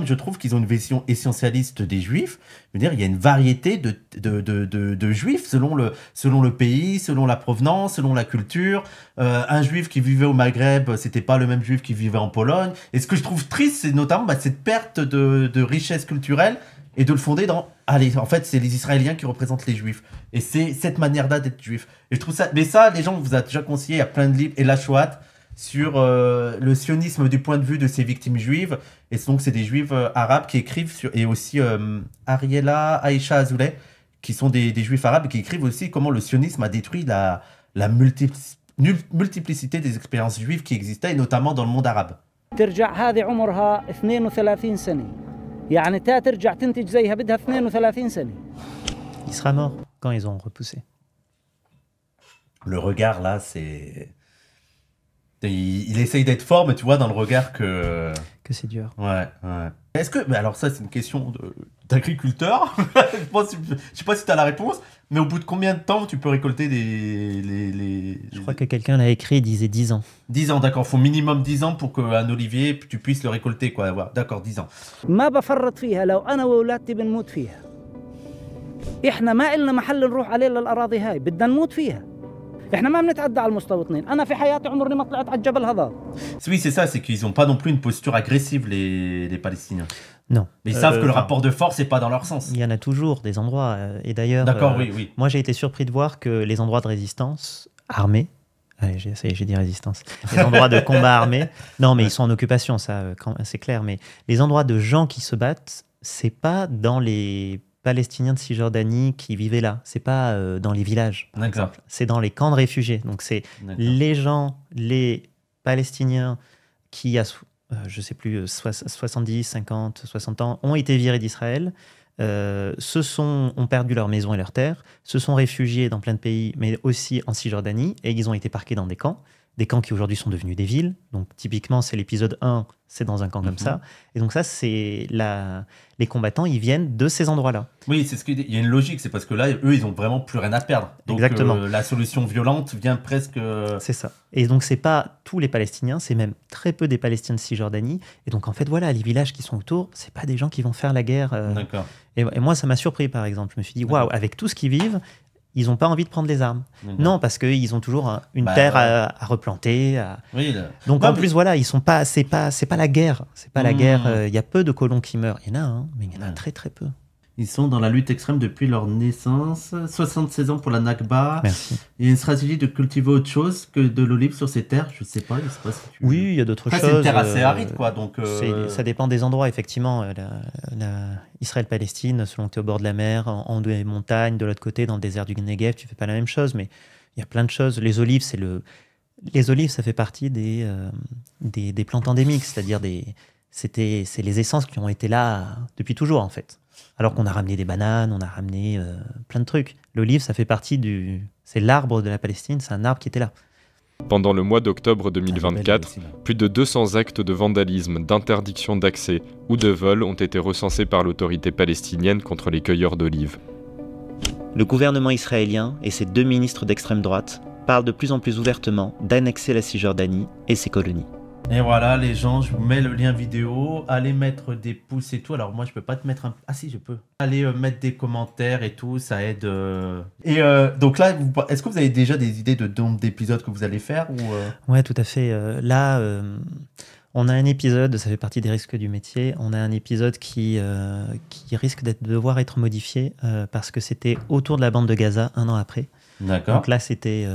je trouve qu'ils ont une vision essentialiste des Juifs, je veux dire, il y a une variété de Juifs selon le pays, selon la provenance, selon la culture. Un Juif qui vivait au Maghreb, c'était pas le même Juif qui vivait en Pologne. Et ce que je trouve triste, c'est notamment cette perte de richesse culturelle et de le fonder dans... Allez, en fait, c'est les Israéliens qui représentent les Juifs. Et c'est cette manière-là d'être Juif. Et je trouve ça... Mais ça, les gens, on vous a déjà conseillé, il y a plein de livres, et la Shoah, sur le sionisme du point de vue de ces victimes juives. Et donc, c'est des Juifs arabes qui écrivent, et aussi Ariella, Aïcha Azoulay, qui sont des Juifs arabes, et qui écrivent aussi comment le sionisme a détruit la multiplicité des expériences juives qui existaient, et notamment dans le monde arabe. يعني ترجع تنتج زيها بدها 32 سنة. Il sera mort quand ils ont repoussé. Le regard là, c'est... Il essaye d'être fort, mais tu vois dans le regard que c'est dur. Ouais. Est-ce que... Mais alors ça, c'est une question d'agriculteur. Je sais pas si tu as la réponse, mais au bout de combien de temps tu peux récolter Je crois que quelqu'un l'a écrit, il disait 10 ans. 10 ans, d'accord. Il faut minimum 10 ans pour qu'un olivier, tu puisses le récolter, quoi. Ouais, d'accord, 10 ans. ما بفرط فيها لو أنا وأولادي بنموت فيها. إحنا ما إلنا محل نروح عليه للأراضي هاي، بدنا نموت فيها. إحنا ما بنتعدى على المستوطنين. أنا في حياتي عمري ما طلعت على الجبل هذا. Oui, c'est ça, c'est qu'ils n'ont pas non plus une posture agressive, les Palestiniens. Non. Mais ils savent que le rapport de force n'est pas dans leur sens. Il y en a toujours des endroits. Et d'ailleurs, oui. Moi, j'ai été surpris de voir que les endroits de résistance armés, allez, j'ai dit résistance, les endroits de combat armés, non, mais ils sont en occupation, ça, c'est clair, mais les endroits de gens qui se battent, c'est pas dans les Palestiniens de Cisjordanie qui vivaient là, c'est pas dans les villages, par exemple. C'est dans les camps de réfugiés. Donc, c'est les gens, les Palestiniens qui, je sais plus, 70, 50, 60 ans, ont été virés d'Israël, ont perdu leur maison et leur terre, se sont réfugiés dans plein de pays, mais aussi en Cisjordanie, et ils ont été parqués dans des camps qui aujourd'hui sont devenus des villes. Donc typiquement, c'est l'épisode 1, c'est dans un camp comme ça. Et donc ça, c'est les combattants, ils viennent de ces endroits-là. Oui, c'est il y a une logique, c'est parce que là, eux, ils n'ont vraiment plus rien à perdre. Donc la solution violente vient presque... C'est ça. Et donc c'est pas tous les Palestiniens, c'est même très peu des Palestiniens de Cisjordanie. Et donc en fait, voilà, les villages qui sont autour, c'est pas des gens qui vont faire la guerre. D'accord. Et moi, ça m'a surpris, par exemple. Je me suis dit, waouh, avec tout ce qu'ils vivent, ils n'ont pas envie de prendre les armes. Non, parce qu'ils ont toujours une terre à replanter. Donc en plus, voilà, ils sont pas. C'est pas la guerre. C'est pas la guerre. Il y a peu de colons qui meurent. Il y en a, mais il y en a très très peu. Ils sont dans la lutte extrême depuis leur naissance. 76 ans pour la Nakba. Merci. Il y a une stratégie de cultiver autre chose que de l'olive sur ces terres. Je sais pas si tu... Oui, il y a d'autres choses. C'est une terre assez aride, quoi. Donc, ça dépend des endroits, effectivement. Israël-Palestine, selon que tu es au bord de la mer, en des montagnes, de l'autre côté, dans le désert du Negev, tu fais pas la même chose. Mais il y a plein de choses. Les olives, ça fait partie des plantes endémiques. C'est-à-dire c'est les essences qui ont été là depuis toujours, en fait. Alors qu'on a ramené des bananes, on a ramené plein de trucs. L'olive, ça fait partie c'est l'arbre de la Palestine, c'est un arbre qui était là. Pendant le mois d'octobre 2024, plus de 200 actes de vandalisme, d'interdiction d'accès ou de vol ont été recensés par l'autorité palestinienne contre les cueilleurs d'olives. Le gouvernement israélien et ses 2 ministres d'extrême droite parlent de plus en plus ouvertement d'annexer la Cisjordanie et ses colonies. Et voilà, les gens, je vous mets le lien vidéo. Allez mettre des pouces et tout. Alors moi, je peux pas te mettre un... Ah si, je peux. Allez mettre des commentaires et tout, ça aide. Et donc là, est-ce que vous avez déjà des idées de nombre d'épisodes que vous allez faire ou Ouais, tout à fait. Là, on a un épisode, ça fait partie des risques du métier, on a un épisode qui risque de devoir être modifié parce que c'était autour de la bande de Gaza, 1 an après. D'accord. Donc là, c'était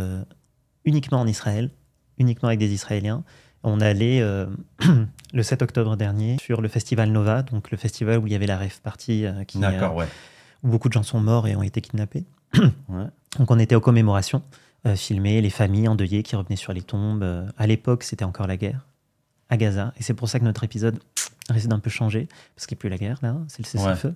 uniquement en Israël, uniquement avec des Israéliens. On allait le 7 octobre dernier sur le festival Nova, donc le festival où il y avait la rave party où beaucoup de gens sont morts et ont été kidnappés. Ouais. Donc on était aux commémorations. filmer les familles endeuillées qui revenaient sur les tombes. À l'époque, c'était encore la guerre à Gaza. Et c'est pour ça que notre épisode risque d'un peu changer, parce qu'il n'y a plus la guerre, là, c'est le cessez-le-feu.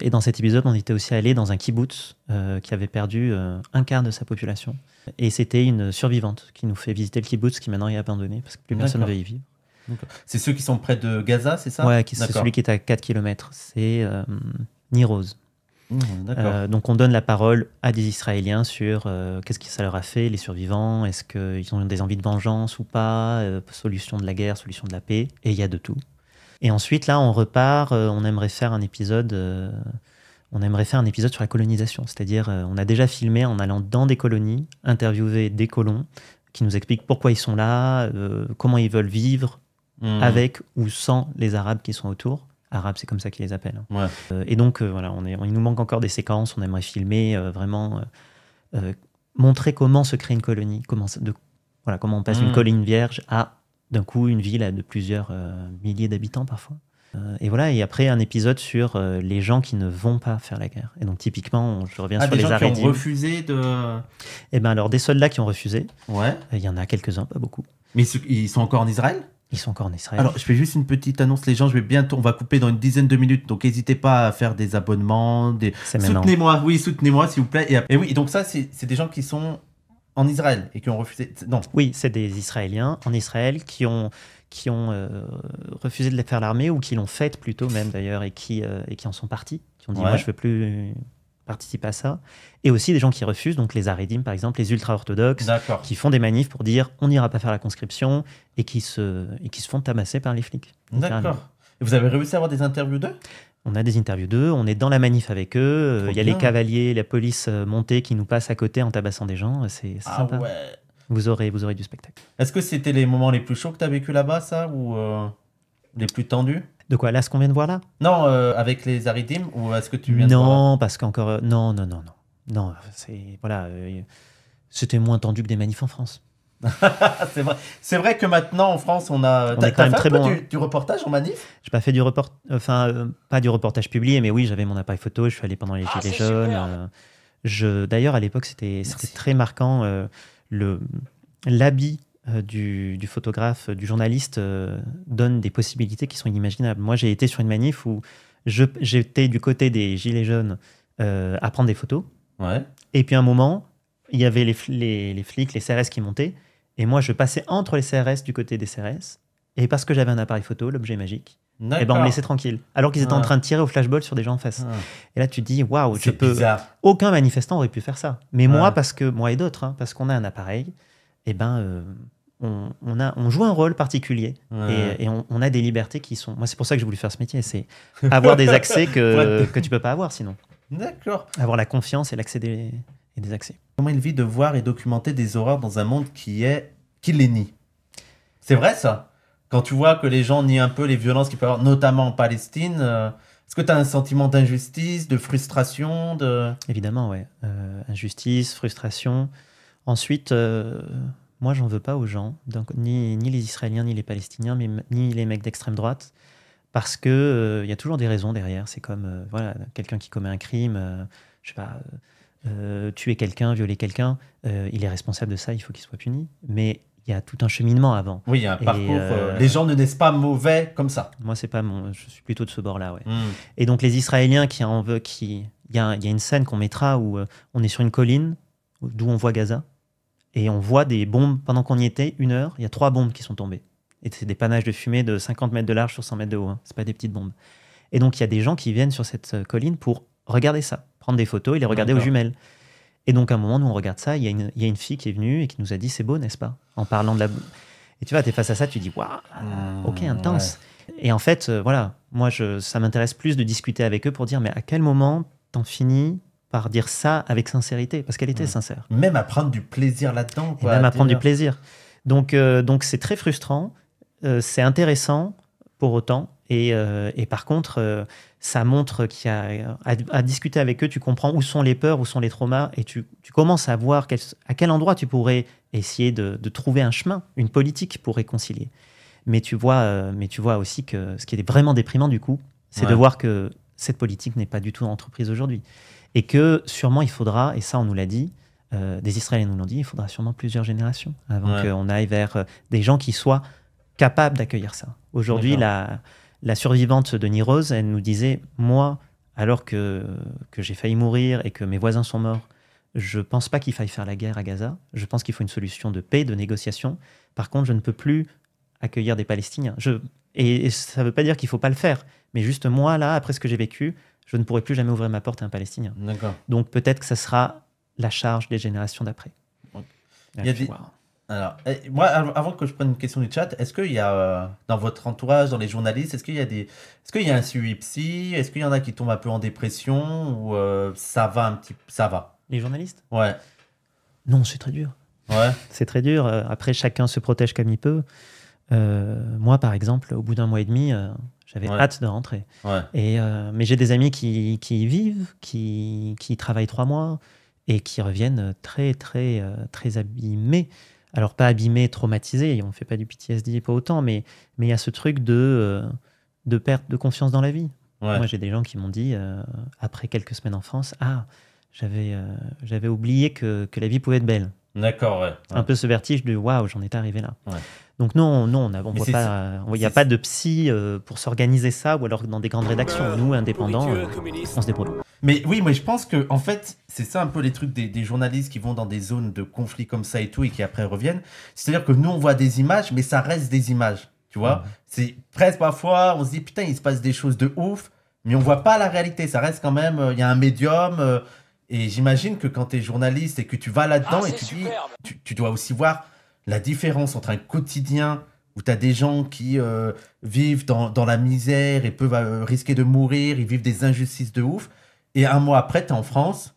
Et dans cet épisode, on était aussi allé dans un kibbutz qui avait perdu un quart de sa population. Et c'était une survivante qui nous fait visiter le kibbutz qui maintenant est abandonné, parce que plus personne ne veut y vivre. C'est ceux qui sont près de Gaza, c'est ça? Ouais, c'est celui qui est à 4 km. C'est Niroz. Donc on donne la parole à des Israéliens sur qu'est-ce que ça leur a fait, les survivants, est-ce qu'ils ont des envies de vengeance ou pas, solution de la guerre, solution de la paix, et il y a de tout. Et ensuite là on repart, on aimerait faire un épisode sur la colonisation, c'est-à-dire on a déjà filmé en allant dans des colonies, interviewer des colons qui nous expliquent pourquoi ils sont là, comment ils veulent vivre avec ou sans les Arabes qui sont autour. Arabes, c'est comme ça qu'ils les appellent. Et donc, voilà, il nous manque encore des séquences. On aimerait filmer, vraiment montrer comment se crée une colonie, comment on passe d'une colline vierge à, d'un coup, une ville de plusieurs milliers d'habitants parfois. Et voilà, et après, un épisode sur les gens qui ne vont pas faire la guerre. Et donc, typiquement, je reviens sur les Haredim. Des gens qui ont refusé de... Eh bien, alors, des soldats qui ont refusé. Il y en a quelques-uns, pas beaucoup. Mais ils sont encore en Israël? Ils sont encore en Israël. Alors, je fais juste une petite annonce. Les gens, on va couper dans une dizaine de minutes. Donc, n'hésitez pas à faire des abonnements. Soutenez-moi. Oui, soutenez-moi, s'il vous plaît. Et oui, donc ça, c'est des gens qui sont en Israël et qui ont refusé. Non. Oui, c'est des Israéliens en Israël qui ont refusé de faire l'armée ou qui l'ont faite plutôt même d'ailleurs et qui en sont partis. Qui ont dit, moi, je ne veux plus participer à ça. Et aussi des gens qui refusent, donc les Haredim par exemple, les ultra-orthodoxes, qui font des manifs pour dire on n'ira pas faire la conscription et qui se font tabasser par les flics. D'accord. Et vous avez réussi à avoir des interviews d'eux? On a des interviews d'eux, on est dans la manif avec eux, il y a les cavaliers, la police montée qui nous passe à côté en tabassant des gens, c'est sympa. Ouais. Vous aurez du spectacle. Est-ce que c'était les moments les plus chauds que tu as vécu là-bas, ça, ou les plus tendus? De quoi, là, ce qu'on vient de voir là? Non, avec les Haredim, ou est-ce que tu viens de voir? Non, parce qu'encore... Non, c'était moins tendu que des manifs en France. C'est vrai que maintenant, en France, on a... T'as fait très bon, du reportage en manif? J'ai pas fait du reportage... pas du reportage publié, mais oui, j'avais mon appareil photo, je suis allé pendant les Gilets jaunes. D'ailleurs, à l'époque, c'était très marquant. L'habit du photographe, du journaliste, donne des possibilités qui sont inimaginables. Moi, j'ai été sur une manif où j'étais du côté des Gilets jaunes à prendre des photos. Et puis à un moment, il y avait les flics, les CRS qui montaient. Et moi, je passais entre les CRS du côté des CRS. Et parce que j'avais un appareil photo, l'objet magique, et ben on me laissait tranquille. Alors qu'ils étaient en train de tirer au flashball sur des gens en face. Et là, tu te dis, waouh, aucun manifestant aurait pu faire ça. Mais moi et d'autres, parce qu'on a un appareil, et ben... on joue un rôle particulier et on a des libertés qui sont... Moi, c'est pour ça que j'ai voulu faire ce métier, c'est avoir des accès que tu peux pas avoir sinon. D'accord. Avoir la confiance et l'accès des accès. Comment il vit de voir et documenter des horreurs dans un monde qui les nie? C'est vrai ça? Quand tu vois que les gens nient un peu les violences qu'il peut y avoir, notamment en Palestine, est-ce que tu as un sentiment d'injustice, de frustration Évidemment, ouais. Injustice, frustration. Ensuite... moi, j'en veux pas aux gens, donc, ni les Israéliens, ni les Palestiniens, ni les mecs d'extrême droite, parce que y a toujours des raisons derrière. C'est comme quelqu'un qui commet un crime, je sais pas, tuer quelqu'un, violer quelqu'un, il est responsable de ça, il faut qu'il soit puni. Mais il y a tout un cheminement avant. Oui, il y a un parcours. Les gens ne naissent pas mauvais comme ça. Moi, c'est pas je suis plutôt de ce bord-là, ouais. Et donc les Israéliens il y a une scène qu'on mettra où on est sur une colline d'où on voit Gaza. Et on voit des bombes, pendant qu'on y était, 1 heure, il y a 3 bombes qui sont tombées. Et c'est des panaches de fumée de 50 mètres de large sur 100 mètres de haut. C'est pas des petites bombes. Et donc, il y a des gens qui viennent sur cette colline pour regarder ça, prendre des photos et les regarder aux jumelles. Et donc, à un moment, nous, on regarde ça, il y a une fille qui est venue et qui nous a dit « C'est beau, n'est-ce pas ?» En parlant de la... Et tu vois, t'es face à ça, tu dis « Waouh, ok, intense. » Et en fait, moi, ça m'intéresse plus de discuter avec eux pour dire « Mais à quel moment t'en finis ?» par dire ça avec sincérité, parce qu'elle était sincère. Même à prendre du plaisir là-dedans. Même à prendre du plaisir. Donc c'est très frustrant, c'est intéressant pour autant, et par contre, ça montre qu'il y a... À discuter avec eux, tu comprends où sont les peurs, où sont les traumas, et tu commences à voir à quel endroit tu pourrais essayer de trouver un chemin, une politique pour réconcilier. Mais tu vois aussi que ce qui est vraiment déprimant du coup, c'est de voir que cette politique n'est pas du tout en entreprise aujourd'hui. Et que sûrement il faudra, et ça on nous l'a dit, des Israéliens nous l'ont dit, il faudra sûrement plusieurs générations avant qu'on aille vers des gens qui soient capables d'accueillir ça. Aujourd'hui, la survivante de Niroz, elle nous disait, moi, alors que j'ai failli mourir et que mes voisins sont morts, je ne pense pas qu'il faille faire la guerre à Gaza. Je pense qu'il faut une solution de paix, de négociation. Par contre, je ne peux plus accueillir des Palestiniens. Et ça ne veut pas dire qu'il ne faut pas le faire. Mais juste moi, là, après ce que j'ai vécu, je ne pourrai plus jamais ouvrir ma porte à un Palestinien. D'accord. Donc peut-être que ça sera la charge des générations d'après. Il y a des... Alors, moi, avant que je prenne une question du chat, est-ce qu'il y a, dans votre entourage, dans les journalistes, est-ce qu'il y a un suivi psy? Est-ce qu'il y en a qui tombent un peu en dépression? Ou ça va un petit... Ça va. Les journalistes? Ouais. Non, c'est très dur. Ouais. C'est très dur. Après, chacun se protège comme il peut. Moi, par exemple, au bout d'un mois et demi, j'avais hâte de rentrer. Ouais. Mais j'ai des amis qui y vivent, qui travaillent 3 mois et qui reviennent très, très, très abîmés. Alors, pas abîmés, traumatisés, on ne fait pas du PTSD, pas autant, mais il y a ce truc de perte de confiance dans la vie. Ouais. Moi, j'ai des gens qui m'ont dit, après quelques semaines en France, j'avais oublié que la vie pouvait être belle. D'accord, ouais. Un peu ce vertige de waouh, j'en étais arrivé là. Ouais. Donc non, il n'y a pas de psy pour s'organiser ça, ou alors dans des grandes rédactions. Nous, indépendants, on se débrouille. Mais oui, moi je pense que en fait, c'est ça un peu les trucs des journalistes qui vont dans des zones de conflit comme ça et tout, et qui après reviennent. C'est-à-dire que nous, on voit des images, mais ça reste des images, tu vois. C'est presque parfois, on se dit putain, il se passe des choses de ouf, mais on voit pas la réalité. Ça reste quand même, il y a un médium. Et j'imagine que quand tu es journaliste et que tu vas là-dedans et tu dois aussi voir la différence entre un quotidien où tu as des gens qui vivent dans la misère et peuvent risquer de mourir, ils vivent des injustices de ouf, et un mois après, tu es en France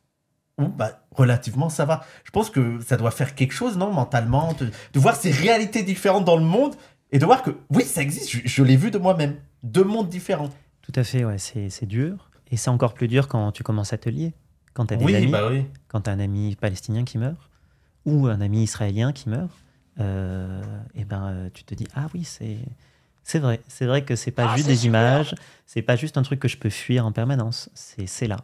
où relativement ça va. Je pense que ça doit faire quelque chose, non, mentalement, de voir ces réalités différentes dans le monde et de voir que oui, ça existe, je l'ai vu de moi-même, 2 mondes différents. Tout à fait, ouais, c'est dur. Et c'est encore plus dur quand tu commences à te lier. Quand tu as des amis, quand tu as un ami palestinien qui meurt, ou un ami israélien qui meurt, tu te dis, ah oui, c'est vrai. C'est vrai que c'est pas juste des images, c'est pas juste un truc que je peux fuir en permanence, c'est là.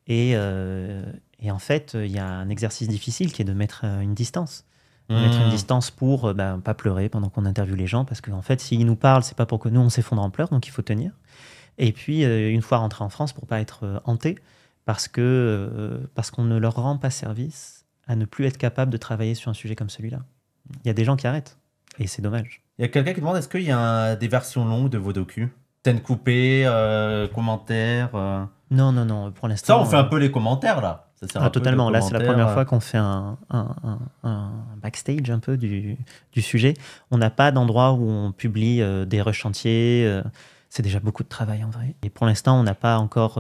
Et en fait, il y a un exercice difficile qui est de mettre une distance. Mettre une distance pour pas pleurer pendant qu'on interviewe les gens, parce qu'en fait, s'ils nous parlent, c'est pas pour que nous, on s'effondre en pleurs, donc il faut tenir. Et puis, une fois rentré en France, pour pas être hanté, parce qu'on ne leur rend pas service à ne plus être capable de travailler sur un sujet comme celui-là. Il y a des gens qui arrêtent, et c'est dommage. Il y a quelqu'un qui demande, est-ce qu'il y a des versions longues de vos docus? Scènes coupées, commentaires Non, pour l'instant... Ça, on fait un peu les commentaires, là. Ça sert un peu totalement, de là, c'est la première fois qu'on fait un backstage un peu du sujet. On n'a pas d'endroit où on publie des rushs entiers. C'est déjà beaucoup de travail, en vrai. Et pour l'instant, on n'a pas encore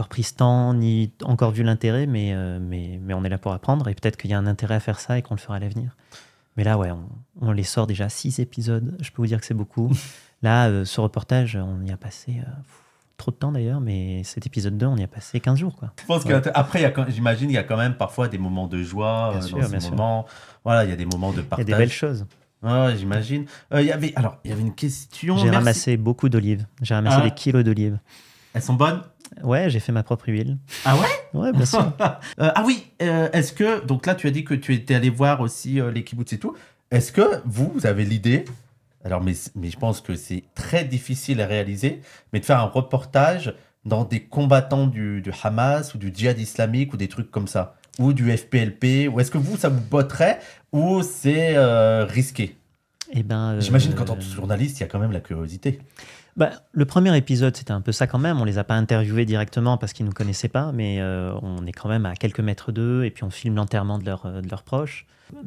pris ce temps, ni encore vu l'intérêt, mais on est là pour apprendre, et peut-être qu'il y a un intérêt à faire ça et qu'on le fera à l'avenir. Mais là, ouais, on les sort déjà 6 épisodes, je peux vous dire que c'est beaucoup. Là, ce reportage, on y a passé trop de temps d'ailleurs, mais cet épisode 2, on y a passé 15 jours. Quoi. Je pense qu'après, j'imagine, il y a quand même parfois des moments de joie bien sûr. moments. Voilà, il y a des moments de partage. Il y a des belles choses. Ouais, j'imagine. Il y avait une question. J'ai ramassé beaucoup d'olives. J'ai ramassé des kilos d'olives. Elles sont bonnes? Ouais, j'ai fait ma propre huile. Ah ouais? Ouais, bien sûr. Ah oui, est-ce que... Donc là, tu as dit que tu étais allé voir aussi les kibboutz et tout. Est-ce que vous avez l'idée, alors mais je pense que c'est très difficile à réaliser, mais de faire un reportage dans des combattants du Hamas ou du djihad islamique ou des trucs comme ça, ou du FPLP, ou est-ce que ça vous botterait, ou c'est risqué? J'imagine qu'en tant que journaliste, il y a quand même la curiosité. Le premier épisode, c'était un peu ça quand même. On les a pas interviewés directement parce qu'ils nous connaissaient pas, mais on est quand même à quelques mètres d'eux, et puis on filme l'enterrement de leurs proches.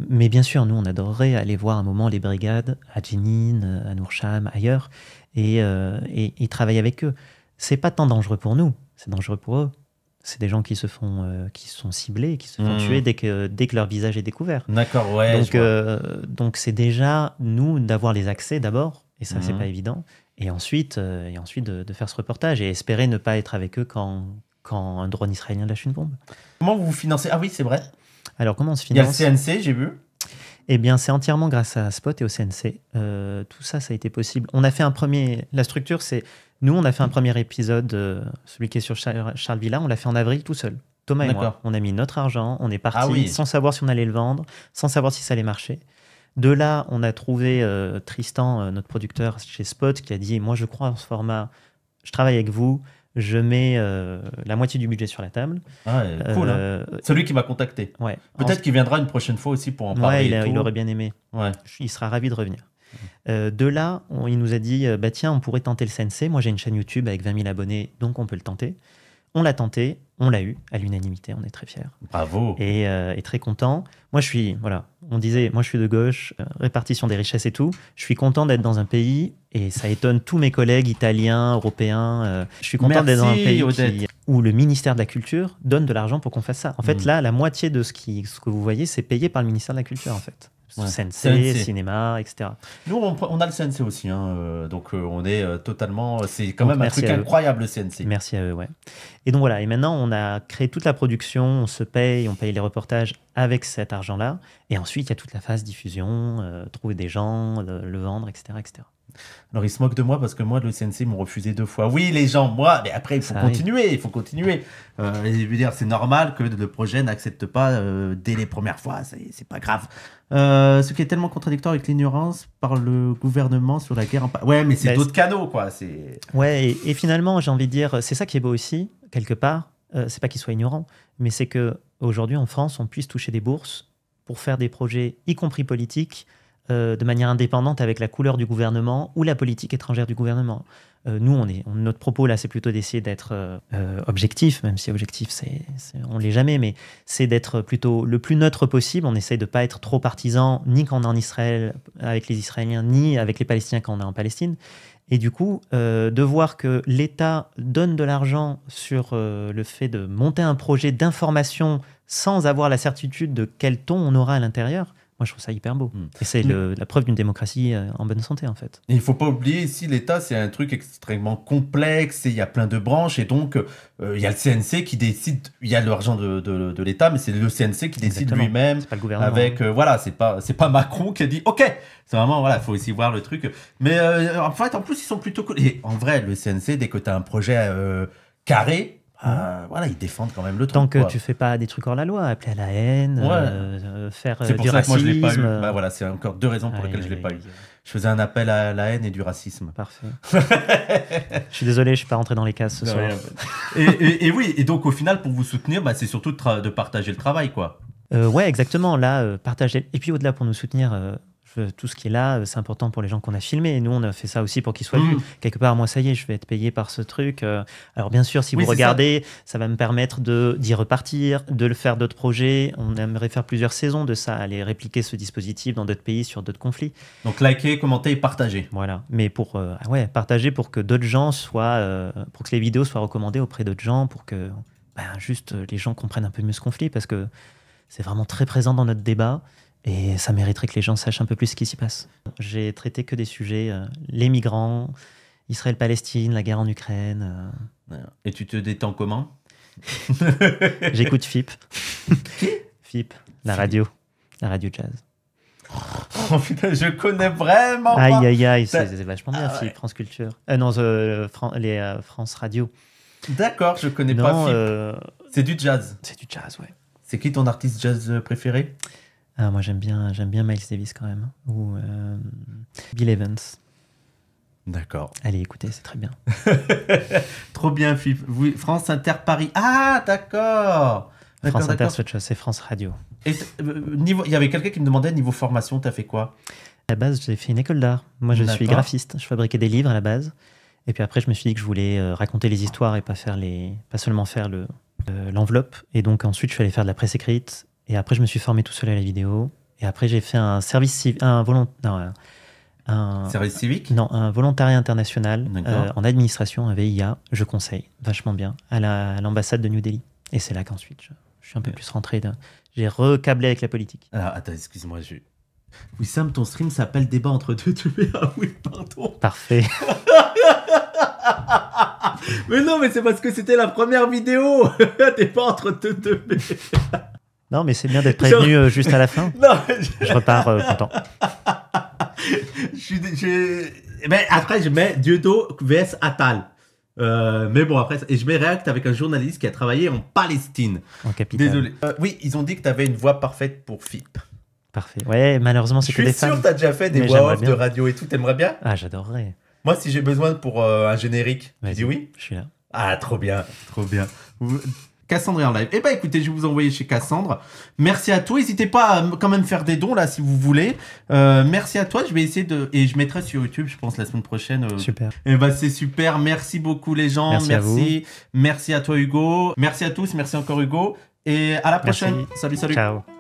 Mais bien sûr, nous, on adorerait aller voir un moment les brigades à Jenin, à Nourcham, ailleurs, et travailler avec eux. C'est pas tant dangereux pour nous, c'est dangereux pour eux. C'est des gens qui sont ciblés, qui se font tuer dès que leur visage est découvert. D'accord, ouais. Donc c'est déjà nous d'avoir les accès d'abord, et ça c'est pas évident. Et ensuite de faire ce reportage et espérer ne pas être avec eux quand un drone israélien lâche une bombe. Comment vous vous financez? Ah oui, c'est vrai. Alors, comment on se finance? Il y a le CNC, j'ai vu. Eh bien, c'est entièrement grâce à Spot et au CNC. Tout ça, ça a été possible. On a fait la structure, c'est... Nous, on a fait un premier épisode, celui qui est sur Charles Villa, on l'a fait en avril tout seul. Thomas et moi, on a mis notre argent, on est parti sans savoir si on allait le vendre, sans savoir si ça allait marcher. De là, on a trouvé Tristan, notre producteur chez Spot, qui a dit « Moi, je crois en ce format, je travaille avec vous, je mets la moitié du budget sur la table. » Cool, hein. Celui qui m'a contacté. Ouais. Peut-être qu'il viendra une prochaine fois aussi pour en parler. Il aurait bien aimé. Ouais. Il sera ravi de revenir. De là, il nous a dit « Bah tiens, on pourrait tenter le CNC. Moi, j'ai une chaîne YouTube avec 20 000 abonnés, donc on peut le tenter. » On l'a tenté, on l'a eu à l'unanimité, on est très fiers. Bravo. Et très content. Moi, on disait, moi je suis de gauche, répartition des richesses et tout. Je suis content d'être dans un pays, et ça étonne tous mes collègues italiens, européens. Je suis content d'être dans un pays où le ministère de la Culture donne de l'argent pour qu'on fasse ça. En fait, là, la moitié de ce que vous voyez, c'est payé par le ministère de la Culture, en fait. CNC, cinéma, etc. Nous, on a le CNC aussi, hein, donc on est totalement... C'est quand même un truc incroyable, le CNC. Merci à eux, ouais. Et donc voilà, et maintenant, on a créé toute la production, on paye les reportages avec cet argent-là, et ensuite, il y a toute la phase diffusion, trouver des gens, le vendre, etc., etc. Alors, ils se moquent de moi parce que moi, le CNC m'ont refusé 2 fois. Oui, les gens, moi, mais après, il faut continuer. Je veux dire, c'est normal que le projet n'accepte pas dès les premières fois, c'est pas grave. Ce qui est tellement contradictoire avec l'ignorance par le gouvernement sur la guerre en... Ouais, mais c'est d'autres canaux, quoi. Ouais, et finalement, j'ai envie de dire, c'est ça qui est beau aussi, quelque part, c'est pas qu'ils soient ignorants, mais c'est qu'aujourd'hui, en France, on puisse toucher des bourses pour faire des projets, y compris politiques, de manière indépendante avec la couleur du gouvernement ou la politique étrangère du gouvernement. Nous, notre propos là, c'est plutôt d'essayer d'être objectif, même si objectif, on l'est jamais, mais c'est d'être plutôt le plus neutre possible. On essaye de pas être trop partisan, ni quand on est en Israël avec les Israéliens, ni avec les Palestiniens quand on est en Palestine. Et du coup, de voir que l'État donne de l'argent sur le fait de monter un projet d'information sans avoir la certitude de quel ton on aura à l'intérieur, moi, je trouve ça hyper beau. Et c'est la preuve d'une démocratie en bonne santé, en fait. Et il ne faut pas oublier, ici, l'État, c'est un truc extrêmement complexe, et il y a plein de branches, et donc, il y a le CNC qui décide, il y a l'argent de l'État, mais c'est le CNC qui décide lui-même. C'est pas le gouvernement. Avec, voilà, c'est pas Macron qui a dit, OK, c'est vraiment, voilà, il faut aussi voir le truc. Mais en fait, en plus, ils sont plutôt cool. Et en vrai, le CNC, dès que tu as un projet carré, voilà, ils défendent quand même le truc. Tant que tu fais pas des trucs hors la loi, appeler à la haine, faire du racisme. C'est pour ça que moi je l'ai pas eu. Bah voilà, c'est encore 2 raisons pour lesquelles je l'ai pas eu. Je faisais un appel à la haine et du racisme. Parfait. Je suis désolé, je suis pas rentré dans les cases ce soir. Et oui, et donc au final, pour vous soutenir, c'est surtout de partager le travail, quoi. Ouais, exactement. Là, partager. Et puis au-delà, pour nous soutenir. Tout ce qui est là, c'est important pour les gens qu'on a filmés. Et nous, on a fait ça aussi pour qu'ils soient vus. Quelque part, moi, ça y est, je vais être payé par ce truc. Alors, bien sûr, si vous regardez, ça va me permettre d'y repartir, de le faire d'autres projets. On aimerait faire plusieurs saisons de ça, aller répliquer ce dispositif dans d'autres pays, sur d'autres conflits. Donc, liker, commenter et partager. Voilà. Mais pour partager pour que d'autres gens pour que les vidéos soient recommandées auprès d'autres gens, pour que juste les gens comprennent un peu mieux ce conflit, parce que c'est vraiment très présent dans notre débat. Et ça mériterait que les gens sachent un peu plus ce qui s'y passe. J'ai traité que des sujets, les migrants, Israël-Palestine, la guerre en Ukraine. Et tu te détends comment? J'écoute FIP. FIP, la radio jazz. Oh putain, je connais vraiment pas. Aïe, c'est vachement bien, FIP, France Culture. France Radio. D'accord, je connais pas FIP. C'est du jazz. C'est du jazz, ouais. C'est qui ton artiste jazz préféré? Moi, j'aime bien Miles Davis quand même. Ou Bill Evans. D'accord. Allez, écoutez, c'est très bien. Trop bien, FIP. France Inter Paris. Ah, d'accord. France Inter, c'est autre chose, c'est France Radio. Et il y avait quelqu'un qui me demandait, niveau formation, tu as fait quoi? À la base, j'ai fait une école d'art. Moi, je suis graphiste. Je fabriquais des livres à la base. Et puis après, je me suis dit que je voulais raconter les histoires et pas seulement faire l'enveloppe. Et donc, ensuite, je suis allé faire de la presse écrite. Et après, je me suis formé tout seul à la vidéo. Et après, j'ai fait un service civique, service civique? Non, un volontariat international en administration, un VIA. Je conseille, vachement bien, à l'ambassade de New Delhi. Et c'est là qu'ensuite, je suis un peu plus rentré. J'ai recablé avec la politique. Alors, attends, excuse-moi. Oui, Sam, ton stream s'appelle Débat entre deux TV. Ah oui, pardon. Parfait. Mais non, mais c'est parce que c'était la première vidéo. Débat entre deux TV. Non, mais c'est bien d'être prévenu juste à la fin. Non, je repars content. Mais après, je mets Dieudo vs Attal. Mais bon, après, et je mets React avec un journaliste qui a travaillé en Palestine. En capitale. Désolé. Oui, ils ont dit que tu avais une voix parfaite pour FIP. Parfait. Ouais, malheureusement, c'est que des femmes. Je suis sûr que tu as déjà fait des voix off de radio et tout. T'aimerais bien? Ah, j'adorerais. Moi, si j'ai besoin pour un générique, tu dis oui? Je suis là. Ah, trop bien, trop bien. Cassandre est en live. Eh ben écoutez, je vais vous envoyer chez Cassandre. Merci à toi. N'hésitez pas à quand même faire des dons là si vous voulez. Merci à toi. Je vais essayer de... Et je mettrai sur YouTube, je pense, la semaine prochaine. Super. Eh ben c'est super. Merci beaucoup les gens. Merci à vous. Merci à toi Hugo. Merci à tous. Merci encore Hugo. Et à la prochaine. Merci. Salut, salut. Ciao.